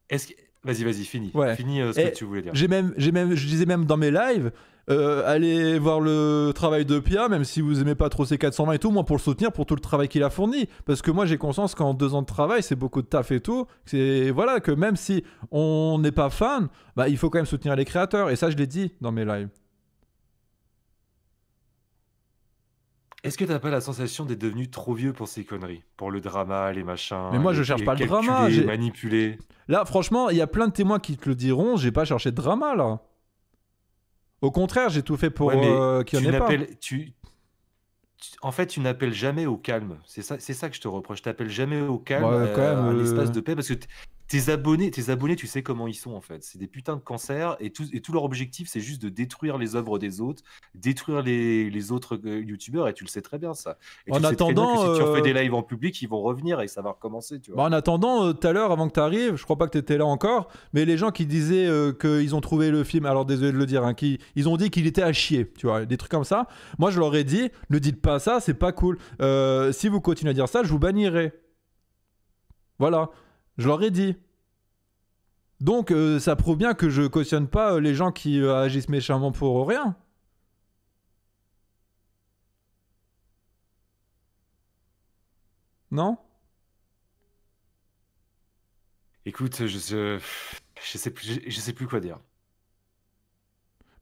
Est-ce que... Vas-y, finis. Ouais. Finis ce Et que tu voulais dire. Je disais même dans mes lives, allez voir le travail de Pia, même si vous aimez pas trop ses 420 et tout, moi pour le soutenir, pour tout le travail qu'il a fourni. Parce que moi j'ai conscience qu'en 2 ans de travail, c'est beaucoup de taf et tout. C'est voilà, que même si on n'est pas fan, bah, il faut quand même soutenir les créateurs. Et ça, je l'ai dit dans mes lives. Est-ce que t'as pas la sensation d'être devenu trop vieux pour ces conneries? Pour le drama, les machins... Mais moi, je les- cherche les pas le calculer, drama, manipuler... Là, franchement, il y a plein de témoins qui te le diront, j'ai pas cherché de drama là. Au contraire, j'ai tout fait pour Ouais, mais qu'il n'y en ait pas. En fait, tu n'appelles jamais au calme. C'est ça que je te reproche. Tu n'appelles jamais au calme, Ouais, quand même, un espace de paix, parce que tes abonnés, tu sais comment ils sont en fait. C'est des putains de cancers et tout leur objectif, c'est juste de détruire les œuvres des autres, détruire les autres youtubeurs, et tu le sais très bien ça. Et En tu sais très bien attendant, que si tu refais des lives en public, ils vont revenir et ça va recommencer, tu vois. En attendant, tout à l'heure, avant que tu arrives, je crois pas que tu étais là encore, mais les gens qui disaient qu'ils ont trouvé le film, alors désolé de le dire, hein, ils ont dit qu'il était à chier, tu vois, des trucs comme ça. Moi, je leur ai dit, ne dites pas ça, c'est pas cool. Si vous continuez à dire ça, je vous bannirai. Voilà, je leur ai dit. Donc, ça prouve bien que je cautionne pas les gens qui agissent méchamment pour rien. Non ? Écoute, je sais plus quoi dire.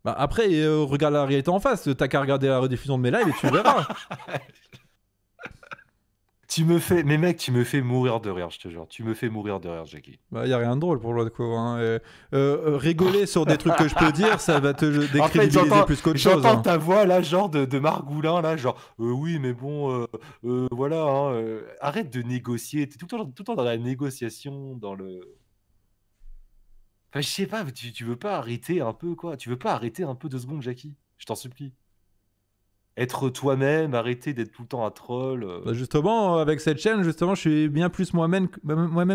Bah après, regarde la réalité en face. T'as qu'à regarder la rediffusion de mes lives et tu verras. Mais mec, tu me fais mourir de rire, je te jure. Tu me fais mourir de rire, Jackie. Bah, y a rien de drôle pour le coup. Hein. Rigoler sur des trucs que je peux dire, ça va te décrédibiliser plus qu'autre chose. J'entends Hein. ta voix là, genre de Margoulin, là, genre oui, mais bon, voilà. Hein, arrête de négocier. T'es tout le temps dans la négociation, dans le. Enfin, je sais pas, tu veux pas arrêter un peu, quoi? Tu veux pas arrêter un peu 2 secondes, Jackie? Je t'en supplie. Être toi-même, arrêter d'être tout le temps un troll. Bah, justement, avec cette chaîne, justement, je suis bien plus moi-même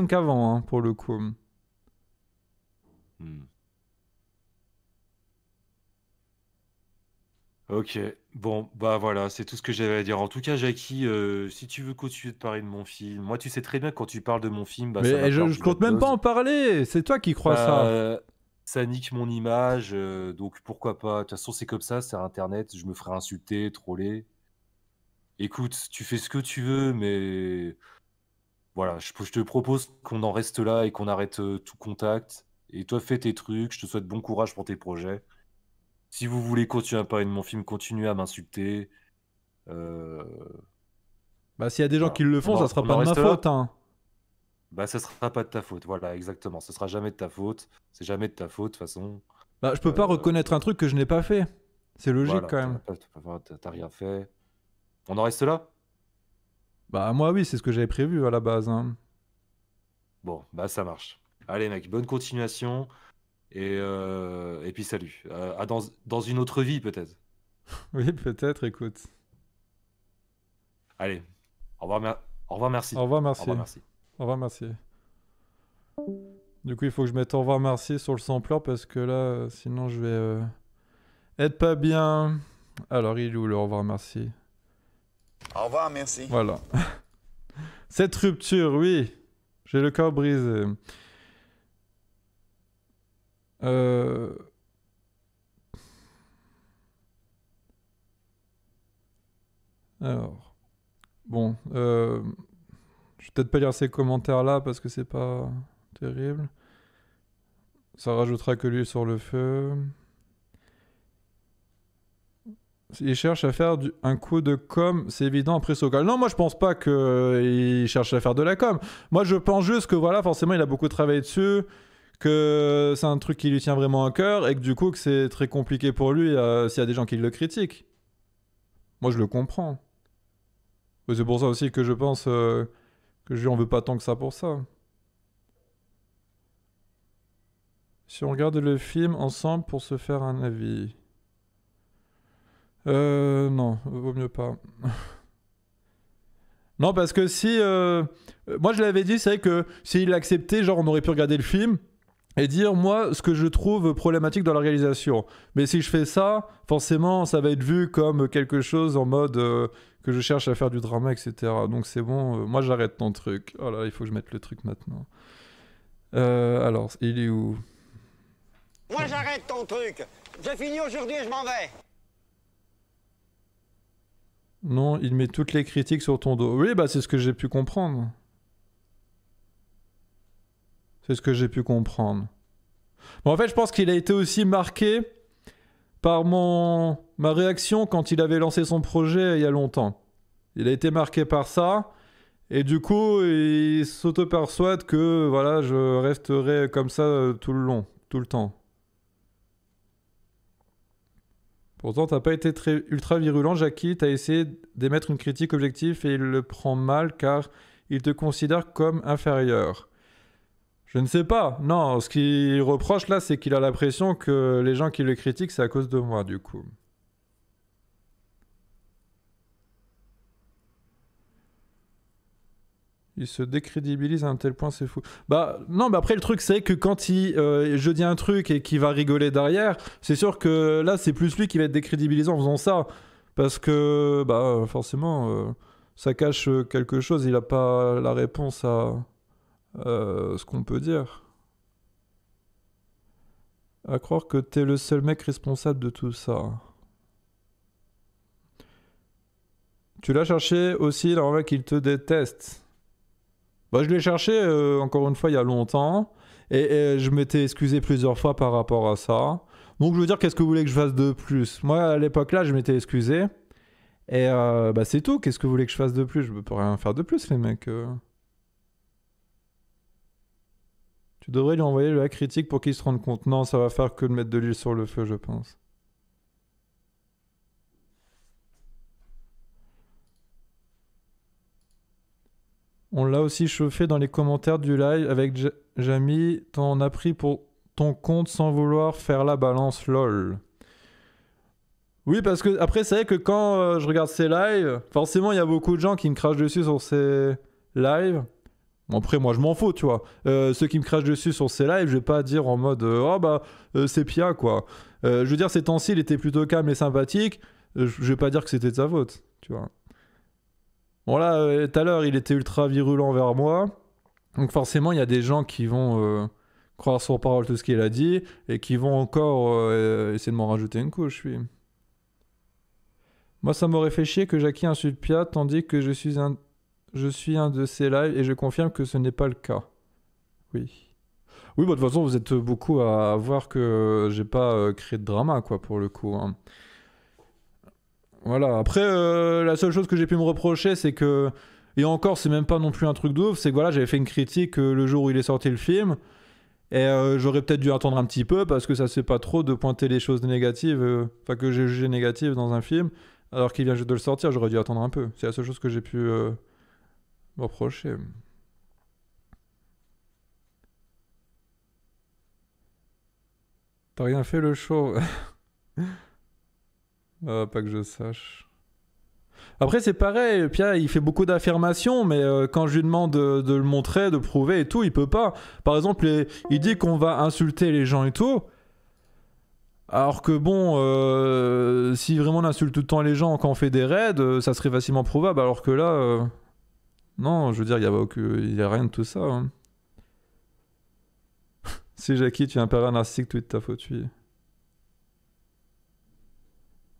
qu'avant, hein, pour le coup. Ok, bon, bah voilà, c'est tout ce que j'avais à dire. En tout cas, Jackie, si tu veux continuer de parler de mon film, moi, tu sais très bien que quand tu parles de mon film, bah, ça va Mais faire je du compte bad même pas buzz. en parler. C'est toi qui crois ça. Ça nique mon image, donc pourquoi pas? De toute façon, c'est comme ça, c'est Internet, je me ferai insulter, troller. Écoute, tu fais ce que tu veux, mais voilà, je te propose qu'on en reste là et qu'on arrête tout contact. Et toi, fais tes trucs, je te souhaite bon courage pour tes projets. Si vous voulez continuer à parler de mon film, continuez à m'insulter. Bah, s'il y a des gens Voilà. qui le font, ça sera On pas en de ma reste là faute, hein. Bah, ça sera pas de ta faute. Voilà, exactement. Ce sera jamais de ta faute. C'est jamais de ta faute, de toute façon. Bah, je peux pas reconnaître un truc que je n'ai pas fait. C'est logique Voilà, quand même. t'as rien fait. On en reste là? Bah, moi, oui, c'est ce que j'avais prévu à la base, hein. Bon, bah ça marche. Allez, mec, bonne continuation. Et puis salut. Dans une autre vie, peut-être. Oui, peut-être, écoute. Allez, au revoir, au revoir, merci. Au revoir, Au merci. revoir, merci. Au revoir, merci. Du coup, il faut que je mette au revoir, merci sur le sampler parce que là, sinon, je vais être pas bien. Alors, il est où le au revoir, merci? Au revoir, merci. Voilà. Cette rupture, oui. J'ai le cœur brisé. Alors. Bon. Je vais peut-être pas lire ces commentaires-là parce que c'est pas terrible. Ça rajoutera que l'huile sur le feu. Il cherche à faire un coup de com, c'est évident après Sokal. Non, moi je pense pas qu'il cherche à faire de la com. Moi je pense juste que voilà, forcément il a beaucoup travaillé dessus, que c'est un truc qui lui tient vraiment à cœur et que du coup que c'est très compliqué pour lui s'il y a des gens qui le critiquent. Moi je le comprends. Et c'est pour ça aussi que je pense que je lui en veux pas tant que ça pour ça. Si on regarde le film ensemble pour se faire un avis. Non, vaut mieux pas. Non, parce que si... moi, je l'avais dit, c'est vrai que s'il acceptait, genre, on aurait pu regarder le film et dire, moi, ce que je trouve problématique dans la réalisation. Mais si je fais ça, forcément, ça va être vu comme quelque chose en mode que je cherche à faire du drama, etc. Donc c'est bon, moi, j'arrête ton truc. Oh là, il faut que je mette le truc maintenant. Alors, il est où? Moi, j'arrête ton truc. J'ai fini aujourd'hui et je m'en vais. Non, il met toutes les critiques sur ton dos. Oui, bah c'est ce que j'ai pu comprendre. C'est ce que j'ai pu comprendre. Bon, en fait, je pense qu'il a été aussi marqué par ma réaction quand il avait lancé son projet il y a longtemps. Il a été marqué par ça. Et du coup, il s'auto-persuade que voilà, je resterai comme ça tout le long, tout le temps. Pourtant, t'as pas été ultra virulent, Jackie. T'as essayé d'émettre une critique objective et il le prend mal car il te considère comme inférieur. Je ne sais pas. Non, ce qu'il reproche là, c'est qu'il a l'impression que les gens qui le critiquent, c'est à cause de moi, du coup. Il se décrédibilise à un tel point, c'est fou. Bah non, mais après le truc c'est que quand je dis un truc et qu'il va rigoler derrière, c'est sûr que là c'est plus lui qui va être décrédibilisé en faisant ça. Parce que bah forcément ça cache quelque chose, il a pas la réponse à ce qu'on peut dire. À croire que t'es le seul mec responsable de tout ça. Tu l'as cherché aussi, normal qu'il te déteste. Bah, je l'ai cherché encore une fois il y a longtemps et je m'étais excusé plusieurs fois par rapport à ça. Donc je veux dire, qu'est-ce que vous voulez que je fasse de plus? Moi à l'époque là je m'étais excusé et bah c'est tout. Qu'est-ce que vous voulez que je fasse de plus? Je peux rien faire de plus les mecs. Tu devrais lui envoyer la critique pour qu'il se rende compte. Non, ça va faire que de mettre de l'huile sur le feu, je pense. On l'a aussi chauffé dans les commentaires du live avec Jamie. T'en as pris pour ton compte sans vouloir faire la balance, lol. Oui, parce que après, c'est vrai que quand je regarde ces lives, forcément, il y a beaucoup de gens qui me crachent dessus sur ces lives. Bon, après, moi, je m'en fous, tu vois. Ceux qui me crachent dessus sur ces lives, je vais pas dire en mode oh bah, c'est Pia, quoi. Je veux dire, ces temps-ci, il était plutôt calme et sympathique. Je vais pas dire que c'était de sa faute, tu vois. Bon là, tout à l'heure, il était ultra virulent vers moi. Donc forcément, il y a des gens qui vont croire sur parole tout ce qu'il a dit et qui vont encore essayer de m'en rajouter une couche, oui. Moi, ça m'aurait fait chier que Jackie insulte Pia, tandis que je suis un de ses lives et je confirme que ce n'est pas le cas. Oui. Oui, bah, de toute façon, vous êtes beaucoup à voir que j'ai pas créé de drama, quoi, pour le coup. Hein. Voilà. Après, la seule chose que j'ai pu me reprocher, c'est que... Et encore, c'est même pas non plus un truc de ouf, c'est que voilà, j'avais fait une critique le jour où il est sorti le film, et j'aurais peut-être dû attendre un petit peu, parce que ça se fait pas trop de pointer les choses négatives, enfin que j'ai jugé négatives dans un film, alors qu'il vient juste de le sortir, j'aurais dû attendre un peu. C'est la seule chose que j'ai pu me reprocher. T'as rien fait le show? Pas que je sache. Après, c'est pareil, Pierre, il fait beaucoup d'affirmations, mais quand je lui demande de le montrer, de prouver et tout, il peut pas. Par exemple, il dit qu'on va insulter les gens et tout. Alors que bon, si vraiment on insulte tout le temps les gens quand on fait des raids, ça serait facilement prouvable. Alors que là, non, je veux dire, il y a rien de tout ça. Hein. Si Jackie, tu es un pervers narcissique, tweet ta faute, oui.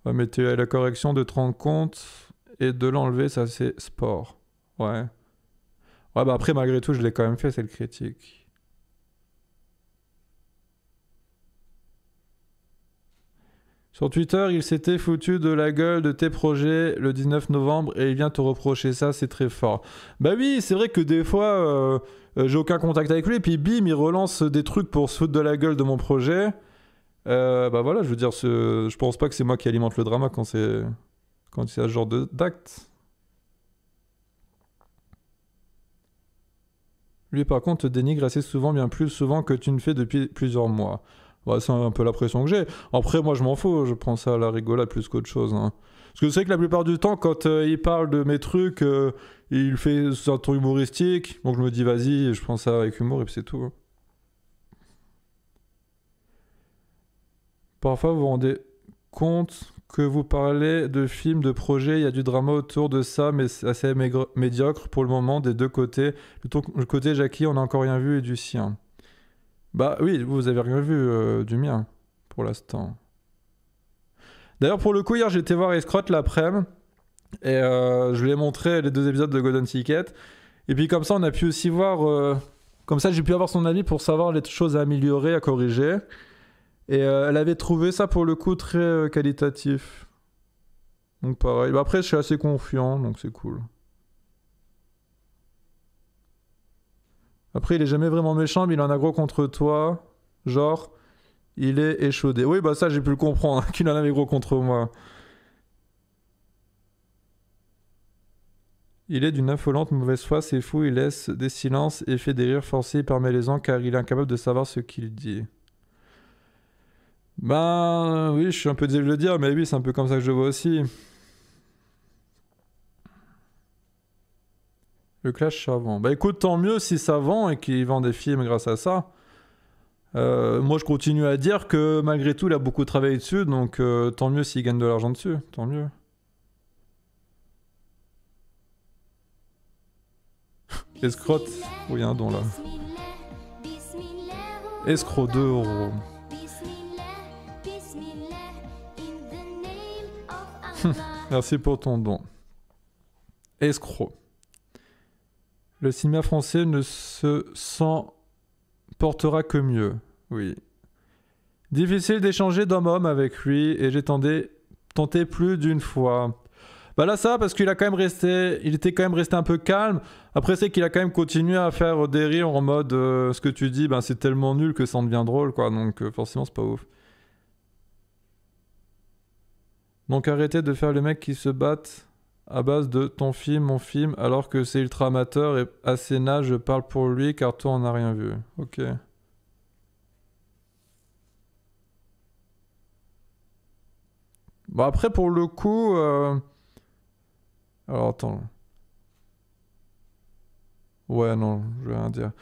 Ouais, mais tu as la correction de te rendre compte et de l'enlever, ça c'est sport. Ouais. Ouais, bah après, malgré tout, je l'ai quand même fait, c'est le critique. Sur Twitter, il s'était foutu de la gueule de tes projets le 19 novembre et il vient te reprocher ça, c'est très fort. Bah oui, c'est vrai que des fois, j'ai aucun contact avec lui et puis bim, il relance des trucs pour se foutre de la gueule de mon projet. Bah voilà, je veux dire, je pense pas que c'est moi qui alimente le drama quand c'est ce genre d'acte. Lui, par contre, te dénigre assez souvent, bien plus souvent que tu ne fais depuis plusieurs mois. Ouais, c'est un peu la pression que j'ai. Après, moi, je m'en fous, je prends ça à la rigolade plus qu'autre chose. Hein. Parce que c'est que la plupart du temps, quand il parle de mes trucs, il fait un truc humoristique. Donc je me dis, vas-y, je prends ça avec humour et puis c'est tout. Hein. Parfois, vous vous rendez compte que vous parlez de films, de projets, il y a du drama autour de ça, mais c'est assez médiocre pour le moment des deux côtés. Le côté Jackie, on n'a encore rien vu, et du sien. Bah oui, vous avez rien vu du mien, pour l'instant. D'ailleurs, pour le coup, hier, j'ai été voir Escrotte l'après-midi, et je lui ai montré les 2 épisodes de Golden Ticket. Et puis comme ça, on a pu aussi voir... comme ça, j'ai pu avoir son avis pour savoir les choses à améliorer, à corriger. Et elle avait trouvé ça pour le coup très qualitatif. Donc pareil. Bah, après, je suis assez confiant, donc c'est cool. Après, il est jamais vraiment méchant, mais il en a gros contre toi. Genre, il est échaudé. Oui, bah ça, j'ai pu le comprendre, qu'il en avait gros contre moi. Il est d'une affolante mauvaise foi, c'est fou, il laisse des silences et fait des rires forcés hyper malaisants car il est incapable de savoir ce qu'il dit. Ben oui, je suis un peu désolé de le dire, mais oui, c'est un peu comme ça que je le vois aussi. Le clash, ça vend. Bah écoute, tant mieux si ça vend et qu'il vend des films grâce à ça. Moi, je continue à dire que malgré tout, il a beaucoup travaillé dessus, donc tant mieux s'il gagne de l'argent dessus, tant mieux. Escrotte, oui, un don là. Escroc 2 €. Merci pour ton don. Escroc. Le cinéma français ne s'en portera que mieux. Oui. Difficile d'échanger d'homme-homme avec lui et j'ai tenté plus d'une fois. Bah là ça parce qu'il a quand même resté, il était quand même resté un peu calme. Après c'est qu'il a quand même continué à faire des rires en mode ce que tu dis, ben c'est tellement nul que ça en devient drôle quoi. Donc forcément c'est pas ouf. Donc arrêtez de faire les mecs qui se battent à base de ton film, mon film, alors que c'est ultra amateur et Asséna, je parle pour lui car toi on n'a rien vu. Ok. Bon après pour le coup... Alors attends. Ouais non, je vais rien dire.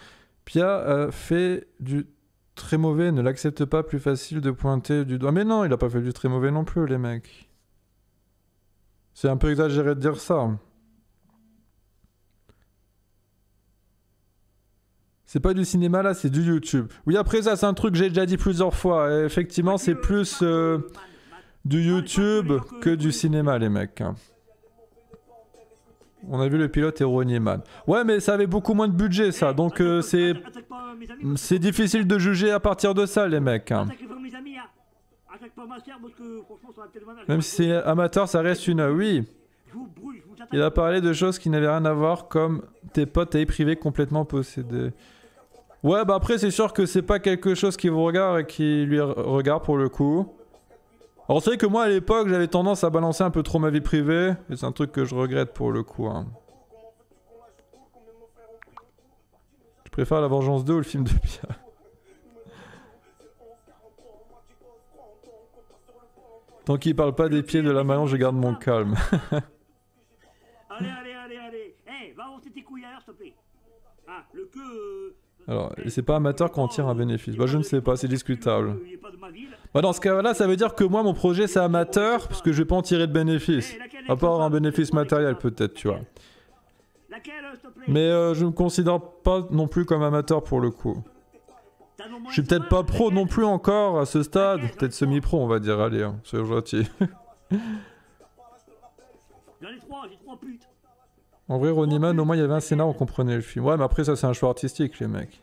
Pia fait du très mauvais, ne l'accepte pas, plus facile de pointer du doigt. Mais non, il a pas fait du très mauvais non plus les mecs. C'est un peu exagéré de dire ça. C'est pas du cinéma là, c'est du YouTube. Oui, après ça, c'est un truc que j'ai déjà dit plusieurs fois. Et effectivement, c'est plus du YouTube que du cinéma, les mecs. On a vu le pilote et Ronnie Man. Ouais, mais ça avait beaucoup moins de budget, ça. Donc c'est... mes amis. c'est difficile de juger à partir de ça, les mecs. Hein. Attaquez pas mes amis, hein. Attaque pas ma sœur parce que franchement, ça va tellement mal. Même si c'est amateur, ça reste une... Oui. Je vous brûle, je vous attaque. Il a parlé de choses qui n'avaient rien à voir, comme tes potes à vie privée complètement possédés. Ouais, bah après, c'est sûr que c'est pas quelque chose qui vous regarde et qui lui regarde pour le coup. Alors c'est vrai que moi, à l'époque, j'avais tendance à balancer un peu trop ma vie privée, et c'est un truc que je regrette pour le coup. Hein. Je préfère La Vengeance 2 ou le film de Pia. Tant qu'il parle pas des pieds de la Manon, je garde mon calme. Allez, allez, allez, allez. Eh, va monter tes couilles ailleurs, s'il te plaît. Ah, le queue... Alors, c'est pas amateur qu'on tire un bénéfice. Bah, je ne sais pas, c'est discutable. Bah, dans ce cas-là, ça veut dire que moi, mon projet, c'est amateur, parce que je vais pas en tirer de bénéfice. À part un bénéfice matériel, peut-être, tu vois. Mais je me considère pas non plus comme amateur pour le coup. Je suis peut-être pas pro non plus encore à ce stade. Peut-être semi-pro, on va dire. Allez, hein, soyons gentils. J'en ai trois putes. En vrai, Ronnieman, au moins il y avait un scénar, on comprenait le film. Ouais, mais après, ça, c'est un choix artistique, les mecs.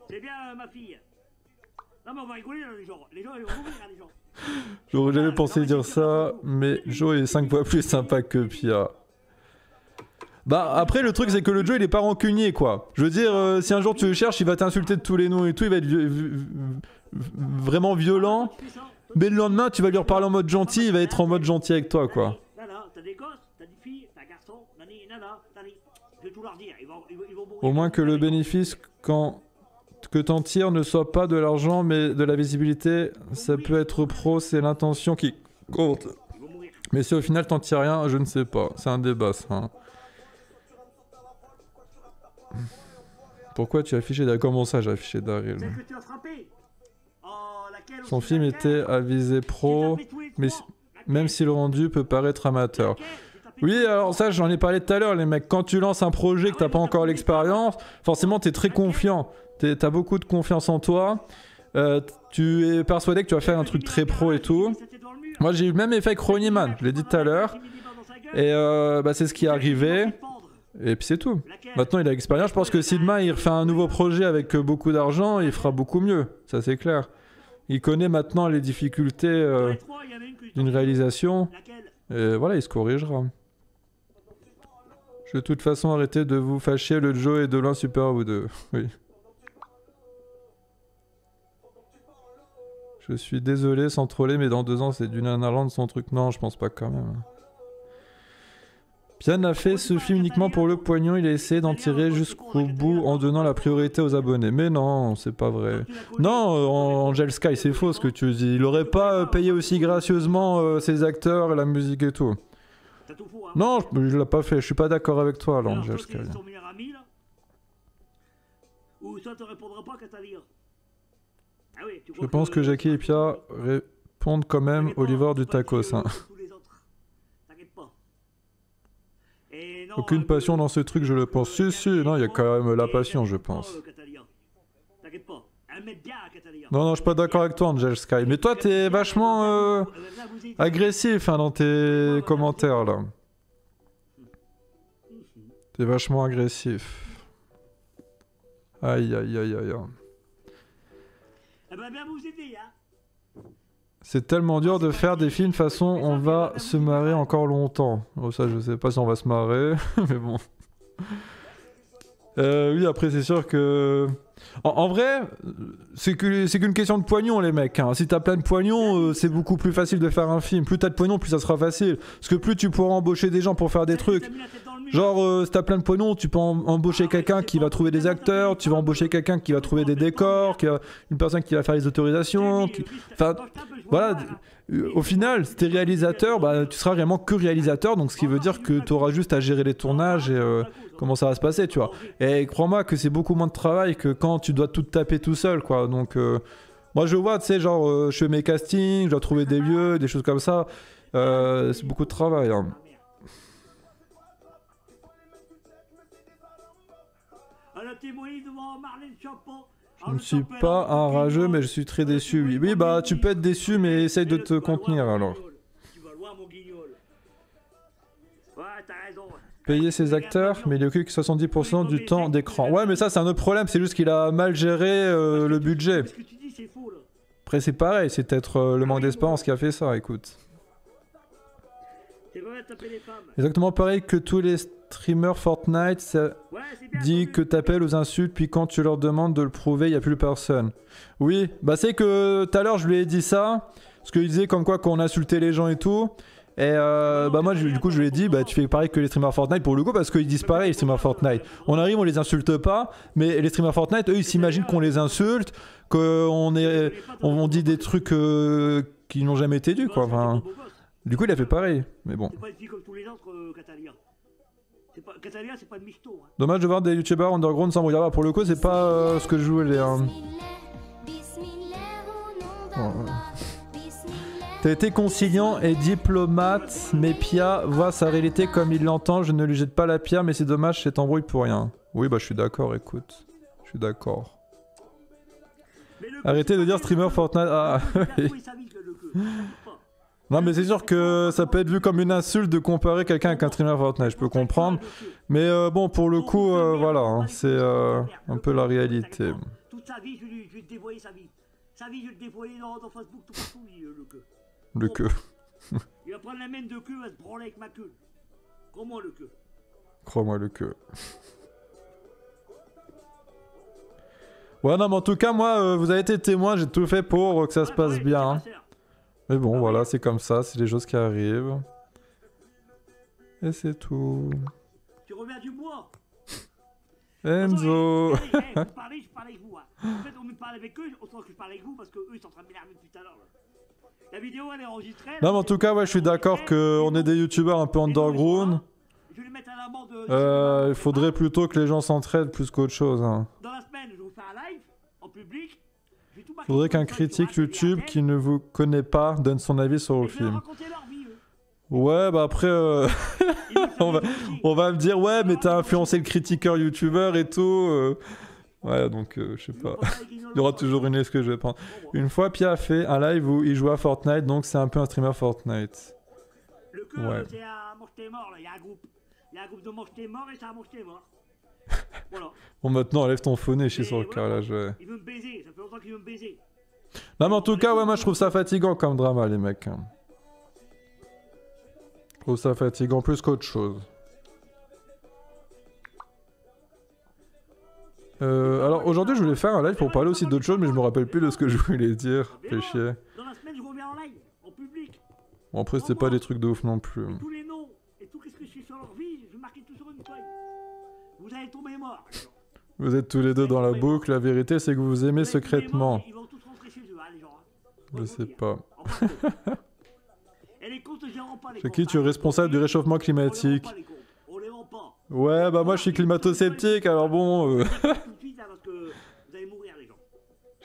C'est bien, ma fille. Non, mais on va rigoler, là, les gens. Les gens, ils vont mourir, les gens. J'aurais jamais pensé dire ça, mais Joe est 5 fois plus sympa que Pia. Bah, après, le truc, c'est que le Joe, il est pas rancunier, quoi. Je veux dire, si un jour tu le cherches, il va t'insulter de tous les noms et tout, il va être vraiment violent. Mais le lendemain, tu vas lui reparler en mode gentil, il va être en mode gentil avec toi, quoi. T'as des gosses, t'as des filles, t'as un garçon, nani, nana, nani. Je vais tout leur dire, ils vont mourir. Au moins que le bénéfice que t'en tires ne soit pas de l'argent, mais de la visibilité, ça peut être pro, c'est l'intention qui compte. Mais si au final t'en tires rien, je ne sais pas. C'est un débat, ça. Hein. Pourquoi tu as affiché Daryl? Comment ça j'ai affiché Daryl? Son film était à visée pro, mais même si le rendu peut paraître amateur. Oui, alors ça j'en ai parlé tout à l'heure les mecs, quand tu lances un projet que t'as pas encore l'expérience, forcément t'es très confiant, t'as beaucoup de confiance en toi, tu es persuadé que tu vas faire un truc très pro et tout. Moi j'ai eu le même effet que Ronnieman, je l'ai dit tout à l'heure, et bah, c'est ce qui est arrivé, et puis c'est tout. Maintenant il a l'expérience, je pense que si demain il refait un nouveau projet avec beaucoup d'argent, il fera beaucoup mieux, ça c'est clair. Il connaît maintenant les difficultés d'une réalisation, et voilà, il se corrigera. Je vais de toute façon arrêter de vous fâcher, le Joe est de loin super à vous deux. Oui. Je suis désolé sans troller, mais dans 2 ans c'est du Nanaland son truc. Non, je pense pas quand même. Pian a fait ce film uniquement pour le pognon, il a essayé d'en tirer jusqu'au bout en donnant la priorité aux abonnés. Mais non, c'est pas vrai. Non, Angel Sky, c'est faux ce que tu dis. Il aurait pas payé aussi gracieusement ses acteurs, la musique et tout. Non, je l'ai pas fait, je suis pas d'accord avec toi, là, Angel Sky. Je pense que Jackie et Pia répondent quand même Oliver du tacos. Hein. Aucune passion dans ce truc, je le pense. Si, non, il y a quand même la passion, je pense. Non, je suis pas d'accord avec toi, Angel Sky. Mais toi, t'es vachement agressif hein, dans tes commentaires, là. T'es vachement agressif. Aïe. C'est tellement dur de faire des films façon on va se marrer encore longtemps. Oh ça je sais pas si on va se marrer, mais bon. Oui après c'est sûr que... En vrai, c'est qu'une question de pognon les mecs. Hein. Si t'as plein de pognon, c'est beaucoup plus facile de faire un film. Plus t'as de pognon, plus ça sera facile. Parce que plus tu pourras embaucher des gens pour faire des trucs. Genre, si t'as plein de pognon, tu peux embaucher quelqu'un qui va trouver des acteurs, tu vas embaucher quelqu'un qui va trouver des décors, une personne qui va faire les autorisations. Enfin, voilà. Au final, si t'es réalisateur, bah, tu seras vraiment que réalisateur. Donc, ce qui veut dire que tu auras juste à gérer les tournages et comment ça va se passer, tu vois. Et crois-moi que c'est beaucoup moins de travail que quand tu dois tout taper tout seul, quoi. Donc, moi, je vois, tu sais, genre, je fais mes castings, je dois trouver des lieux, des choses comme ça. C'est beaucoup de travail, hein. Je ne suis pas un rageux, mais je suis très déçu. Oui, bah tu peux être déçu, mais essaye de te contenir alors. payer ses acteurs, mais il occupe que 70% du temps d'écran. Ouais, mais ça, c'est un autre problème. C'est juste qu'il a mal géré le budget. Ce que tu dis, c'est faux, là. Après, c'est pareil. C'est peut-être le manque d'espérance qui a fait ça, écoute. C'est vrai, taper les femmes. Exactement pareil que tous les streamers Fortnite. Ça Ouais, c'est bien. dit que t'appelles aux insultes, puis quand tu leur demandes de le prouver, il n'y a plus personne. Oui, bah c'est que tout à l'heure, je lui ai dit ça. Parce qu'il disait comme quoi qu'on insultait les gens et tout. Et bah moi du coup je lui ai dit bah tu fais pareil que les streamers Fortnite pour le coup parce qu'ils disent pareil les streamers Fortnite. On arrive on les insulte pas mais les streamers Fortnite eux ils s'imaginent qu'on les insulte, on dit des trucs qui n'ont jamais été dus quoi. Enfin, du coup il a fait pareil mais bon. C'est pas une fille comme tous les autres Catalia. Catalia c'est pas de michto. Hein. Dommage de voir des youtubeurs underground sans regarder. Pour le coup c'est pas ce que je voulais. Hein. Oh. T'as été conciliant et diplomate, mais Pia voit sa réalité comme il l'entend. Je ne lui jette pas la pierre, mais c'est dommage, c'est embrouille pour rien. Oui, bah je suis d'accord, écoute. Je suis d'accord. Arrêtez de dire streamer Fortnite. Ah, oui. Non, mais c'est sûr que ça peut être vu comme une insulte de comparer quelqu'un avec un streamer Fortnite, je peux comprendre. Mais bon, pour le coup, voilà, hein, c'est un peu la réalité. Toute sa vie, je vais te dévoyer sa vie. Sa vie, je vais le dévoyer dans Facebook, tout partout, le queue. Le queue. Il va prendre la main de queue, il va se branler avec ma queue. Crois-moi le queue. Crois-moi le queue. Ouais, non, mais en tout cas, moi, vous avez été témoin, j'ai tout fait pour que ça se passe bien. Hein. Mais bon, voilà, c'est comme ça, c'est les choses qui arrivent. Et c'est tout. Tu reviens du bois. Enzo. Vous parlez, je parle avec vous. Hein. En fait, on me parle avec eux, on sent que je parle avec vous parce que eux ils sont en train de m'énerver depuis tout à l'heure. La vidéo elle est enregistrée. Non, mais en tout cas, ouais, je suis d'accord qu'on est des youtubeurs un peu underground. Je vais les mettre à l'amende. Il faudrait plutôt que les gens s'entraident plus qu'autre chose. Hein. Dans la semaine, je vais vous faire un live en public. Il faudrait qu'un critique YouTube qui ne vous connaît pas donne son avis sur le film. Ouais, bah après, on va me dire, ouais, mais t'as influencé le critiqueur youtubeur et tout. Ouais, donc, je sais pas. Il y aura toujours une liste que je vais prendre. Une fois, Pia a fait un live où il jouait à Fortnite, donc c'est un peu un streamer Fortnite. Le cœur, c'est un mange tes morts, là. Il y a un groupe. Il y a un groupe de mange tes morts et c'est un mange tes morts. Voilà. Bon, maintenant, enlève ton faux nez, je suis sur le carrelage, ouais. Il veut me baiser, ça fait longtemps qu'il veut me baiser. Non, mais en tout cas, ouais, moi, je trouve ça fatigant comme drama, les mecs. Je trouve ça fatigant plus qu'autre chose. Alors aujourd'hui je voulais faire un live pour parler aussi d'autres choses mais je me rappelle plus de ce que je voulais dire. Fais chier. Dans la semaine je reviens en live, en public. Bon après c'était pas des trucs de ouf non plus. Tous les noms et tout ce que je suis sur leur vie, je vais marquer tout sur une feuille. Vous allez tomber mort. Vous êtes tous les deux dans la boucle, la vérité c'est que vous vous aimez secrètement. Ils vont tous rentrer chez eux, hein, les gens. Je sais pas. C'est qui tu es responsable du réchauffement climatique? On les vend pas. Ouais, bah moi je suis climato-sceptique, alors bon...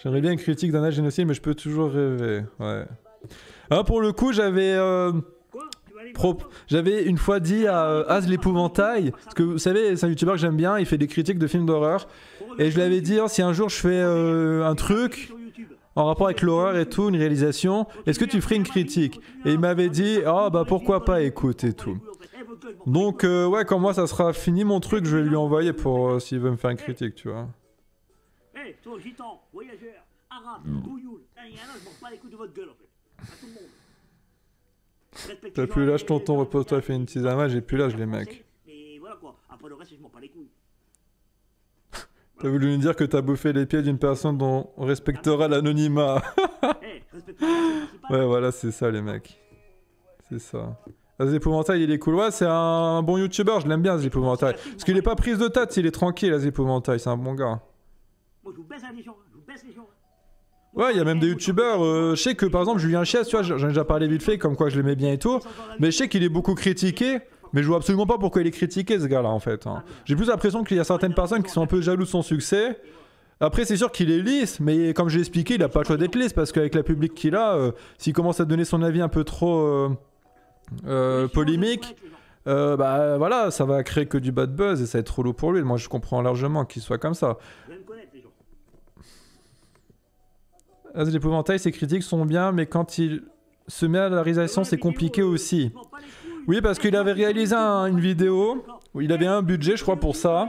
J'aimerais bien une critique d'un génocide, mais je peux toujours rêver, ouais. Ah, pour le coup, j'avais une fois dit à Az l'épouvantail, parce que vous savez, c'est un youtubeur que j'aime bien, il fait des critiques de films d'horreur, et je lui avais dit, oh, si un jour je fais un truc en rapport avec l'horreur et tout, une réalisation, est-ce que tu ferais une critique? Et il m'avait dit, oh bah pourquoi pas, écoute, et tout. Donc, ouais, quand moi ça sera fini mon truc, je vais lui envoyer pour s'il veut me faire une critique, tu vois. Hé, toi, gitan, voyageur, arabe, bouilloule, je m'en bats les couilles de votre gueule, en fait. À tout le monde. T'as plus l'âge, tonton, repose-toi, fais une tisane, j'ai plus l'âge, les mecs. Et voilà quoi, après le reste, je m'en bats les couilles. T'as voulu nous dire que t'as bouffé les pieds d'une personne dont on respectera l'anonymat. Ouais, voilà, c'est ça, les mecs. C'est ça. Az l'épouvantail, il est cool. Ouais, c'est un bon youtubeur, je l'aime bien, Az l'épouvantail. Parce qu'il est pas prise de tête, il est tranquille, Az l'épouvantail, c'est un bon gars. Moi, je vous baisse les gens, je vous baisse les gens. Ouais, il y a même des youtubeurs, je sais que par exemple Julien Chies, tu vois, j'en ai déjà parlé vite fait, comme quoi je l'aimais bien et tout, mais je sais qu'il est beaucoup critiqué, mais je vois absolument pas pourquoi il est critiqué ce gars-là en fait. Hein. J'ai plus l'impression qu'il y a certaines personnes qui sont un peu jaloux de son succès. Après c'est sûr qu'il est lisse, mais comme j'ai expliqué, il a pas le choix d'être lisse, parce qu'avec la public qu'il a, s'il commence à donner son avis un peu trop polémique, bah voilà, ça va créer que du bad buzz et ça va être trop lourd pour lui. Moi je comprends largement qu'il soit comme ça. Az l'épouvantail, ses critiques sont bien, mais quand il se met à la réalisation, c'est compliqué aussi. Oui, parce qu'il avait réalisé une vidéo Il avait un budget, je crois, pour ça.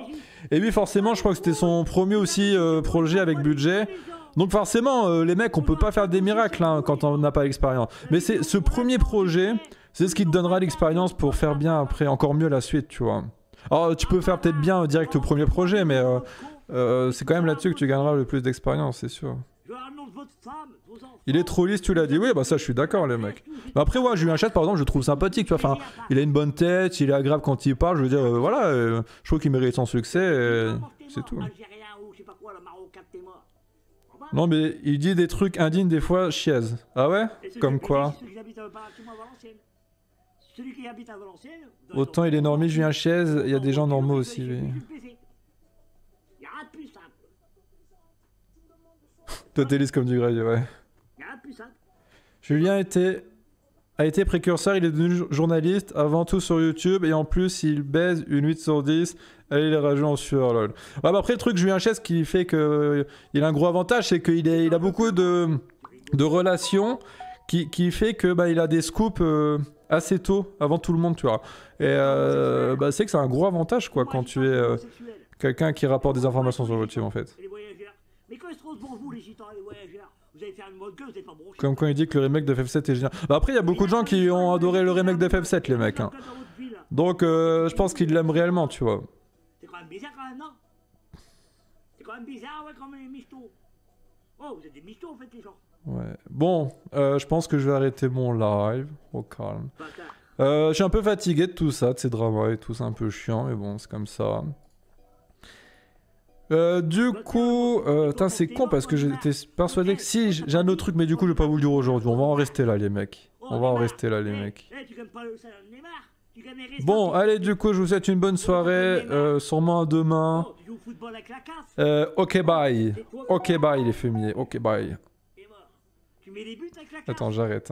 Et lui, forcément, je crois que c'était son premier aussi projet avec budget. Donc forcément, les mecs, on peut pas faire des miracles hein, quand on n'a pas l'expérience. Mais c'est ce premier projet, c'est ce qui te donnera l'expérience pour faire bien après, encore mieux la suite, tu vois. Alors, tu peux faire peut-être bien direct au premier projet, mais c'est quand même là-dessus que tu gagneras le plus d'expérience, c'est sûr. Il est trop lisse, tu l'as dit. Oui, bah ça, je suis d'accord, les mecs. Mais après, ouais, Julien Chat, par exemple, je le trouve sympathique, tu vois. Enfin, il a une bonne tête, il est agréable quand il parle. Je veux dire, voilà, je trouve qu'il mérite son succès, c'est tout. Non, mais il dit des trucs indignes, des fois, chiaise. Ah ouais? Comme quoi? Autant il est normé, Julien Chiez, il y a des gens normaux aussi. Oui. Toi, t'es lisse comme du grès, ouais. Julien a été précurseur, il est devenu journaliste, avant tout sur YouTube, et en plus, il baise une 8 sur 10. Allez, les rageux en sueur, lol. Ouais, bah après, le truc Julien Chiez qui fait qu'il a un gros avantage, c'est qu'il a beaucoup de relations qui fait que bah, il a des scoops assez tôt, avant tout le monde, tu vois. Et bah, c'est que c'est un gros avantage, quoi, quand tu es quelqu'un qui rapporte des informations sur YouTube, en fait. Comme quand il dit que le remake de FF7 est génial. Bah après, il y a beaucoup de gens qui ont adoré le remake de FF7, les mecs. Hein. Donc, je pense qu'ils l'aiment réellement, tu vois. C'est quand même bizarre, quand même, non? C'est quand même bizarre, ouais, comme les michtos. Oh, vous êtes des michtos, en fait, les gens. Ouais. Bon, je pense que je vais arrêter mon live, au calme. Je suis un peu fatigué de tout ça, de ces dramas et tout, c'est un peu chiant, mais bon, c'est comme ça. Du coup, c'est con parce que j'étais persuadé que si, j'ai un autre truc, mais du coup, je vais pas vous le dire aujourd'hui. On va en rester là, les mecs. On va en rester là, les mecs. Bon, allez, du coup, je vous souhaite une bonne soirée. Sûrement à demain. Ok, bye. Ok, bye, les fumiers. Ok, bye. Attends, j'arrête. Hein.